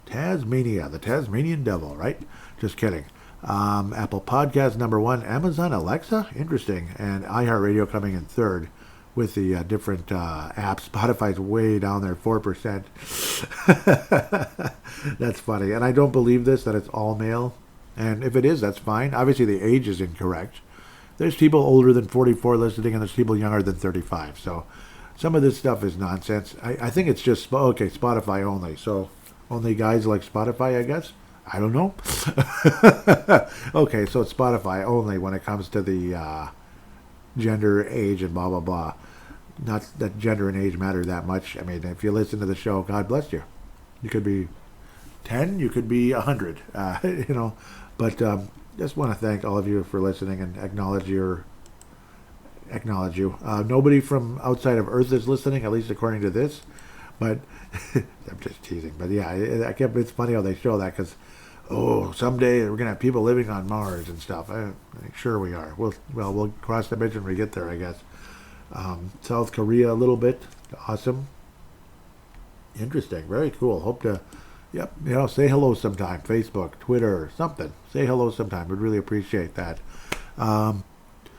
S1: the Tasmanian devil, right? Just kidding. Apple Podcast #1, Amazon Alexa, interesting, and iHeartRadio coming in third with the different apps. Spotify's way down there, 4%. That's funny, and I don't believe this, that it's all male. And if it is, that's fine. Obviously, the age is incorrect. There's people older than 44 listening, and there's people younger than 35. So some of this stuff is nonsense. I think it's just, Spotify only. So only guys like Spotify, I guess? I don't know. Okay, so it's Spotify only when it comes to the gender, age, and blah, blah, blah. Not that gender and age matter that much. I mean, if you listen to the show, God bless you. You could be 10, you could be 100, But just want to thank all of you for listening and acknowledge you. Nobody from outside of Earth is listening, at least according to this. But I'm just teasing. But yeah, it's funny how they show that because, someday we're going to have people living on Mars and stuff. Sure we are. We'll cross the bridge when we get there, I guess. South Korea a little bit. Awesome. Interesting. Very cool. Hope to... Yep, say hello sometime. Facebook, Twitter, something. Say hello sometime. Would really appreciate that.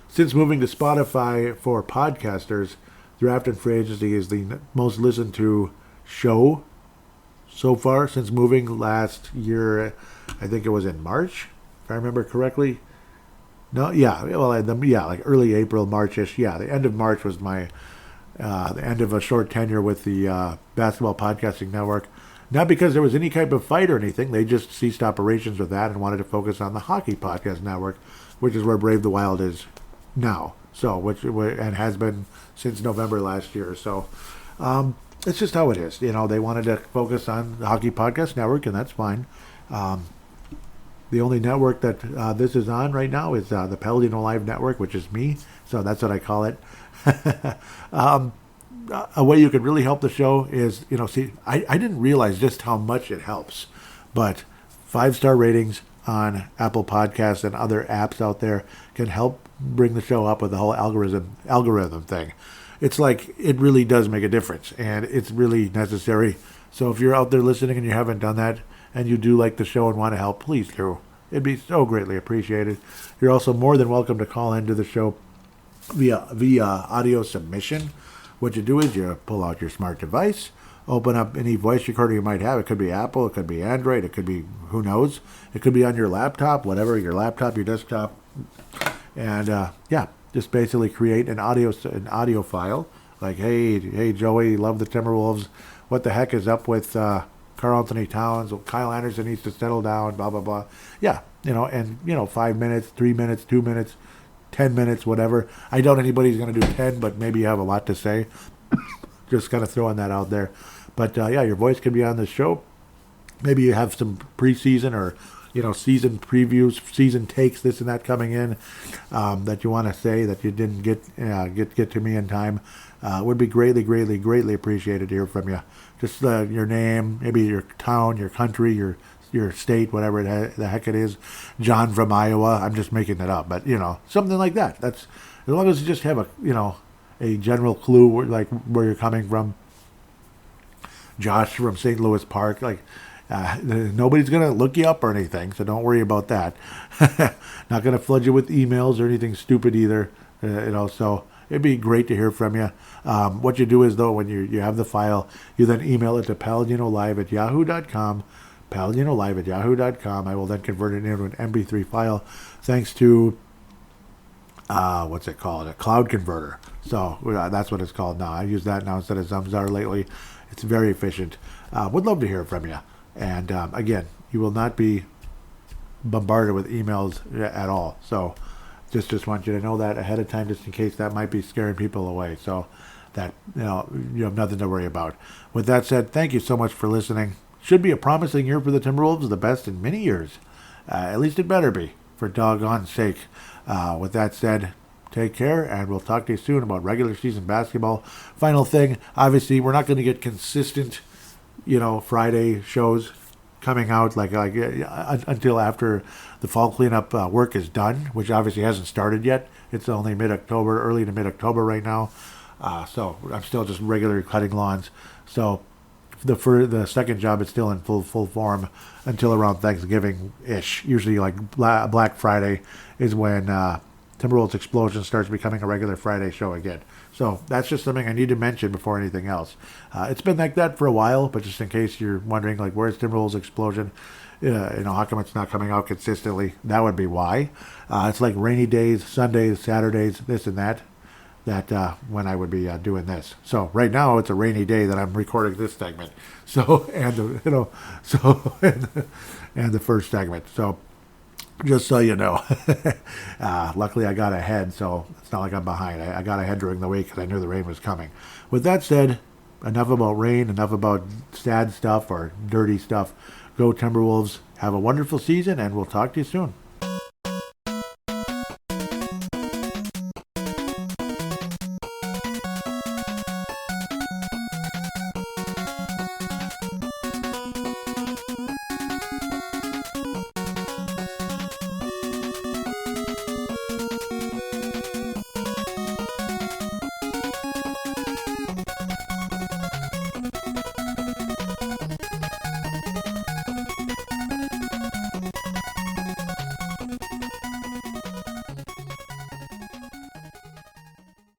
S1: Since moving to Spotify for podcasters, Draft and Free Agency is the most listened to show so far since moving last year. I think it was in March, if I remember correctly. No, yeah, well, like early April, Marchish. Yeah, the end of March was the end of a short tenure with the Basketball Podcasting Network. Not because there was any type of fight or anything. They just ceased operations with that and wanted to focus on the Hockey Podcast Network, which is where Brave the Wild is now. So, and has been since November last year. So, it's just how it is. They wanted to focus on the Hockey Podcast Network, and that's fine. The only network that this is on right now is the Paladinolive network, which is me. So that's what I call it. A way you could really help the show is, I didn't realize just how much it helps. But 5-star ratings on Apple Podcasts and other apps out there can help bring the show up with the whole algorithm thing. It's like it really does make a difference, and it's really necessary. So if you're out there listening and you haven't done that, and you do like the show and want to help, please do. It'd be so greatly appreciated. You're also more than welcome to call into the show via audio submission. What you do is you pull out your smart device, open up any voice recorder you might have. It could be Apple, it could be Android, it could be who knows. It could be on your laptop, whatever, your laptop, your desktop. And just basically create an audio file. Like, hey Joey, love the Timberwolves. What the heck is up with Karl Anthony Towns? Well, Kyle Anderson needs to settle down, blah, blah, blah. Yeah, 5 minutes, 3 minutes, 2 minutes, 10 minutes, whatever. I doubt anybody's going to do 10, but maybe you have a lot to say. Just kind of throwing that out there. But, your voice can be on the show. Maybe you have some preseason or, season previews, season takes, this and that coming in that you want to say that you didn't get to me in time. Would be greatly, greatly, greatly appreciated to hear from you. Just your name, maybe your town, your country, your state, whatever the heck it is. John from Iowa. I'm just making it up, but something like that. That's as long as you just have a general clue where you're coming from. Josh from St. Louis Park, nobody's gonna look you up or anything, so don't worry about that. Not gonna flood you with emails or anything stupid either. So it'd be great to hear from you. What you do is, though, when you have the file, you then email it to paladinolive@yahoo.com. paladinolive@yahoo.com. I will then convert it into an MP3 file thanks to, what's it called? A cloud converter. So that's what it's called now. I use that now instead of Zamzar lately. It's very efficient. Would love to hear from you. And again, you will not be bombarded with emails at all. So just want you to know that ahead of time, just in case that might be scaring people away. So that you have nothing to worry about. With that said, thank you so much for listening. Should be a promising year for the Timberwolves, the best in many years. At least it better be, for doggone sake. With that said, take care, and we'll talk to you soon about regular season basketball. Final thing, obviously, we're not going to get consistent, Friday shows coming out until after the fall cleanup work is done, which obviously hasn't started yet. It's only mid-October, early to mid-October right now. So I'm still just regularly cutting lawns. So the second job is still in full form until around Thanksgiving-ish. Usually Black Friday is when Timberwolves Explosion starts becoming a regular Friday show again. So that's just something I need to mention before anything else. It's been like that for a while, but just in case you're wondering, where's Timberwolves Explosion? How come it's not coming out consistently? That would be why. It's like rainy days, Sundays, Saturdays, this and that when I would be doing this. So right now it's a rainy day that I'm recording this segment. So and the first segment. So just so you know, luckily I got ahead, so it's not like I'm behind. I got ahead during the week because I knew the rain was coming. With that said, enough about rain, enough about sad stuff or dirty stuff. Go Timberwolves. Have a wonderful season, and we'll talk to you soon.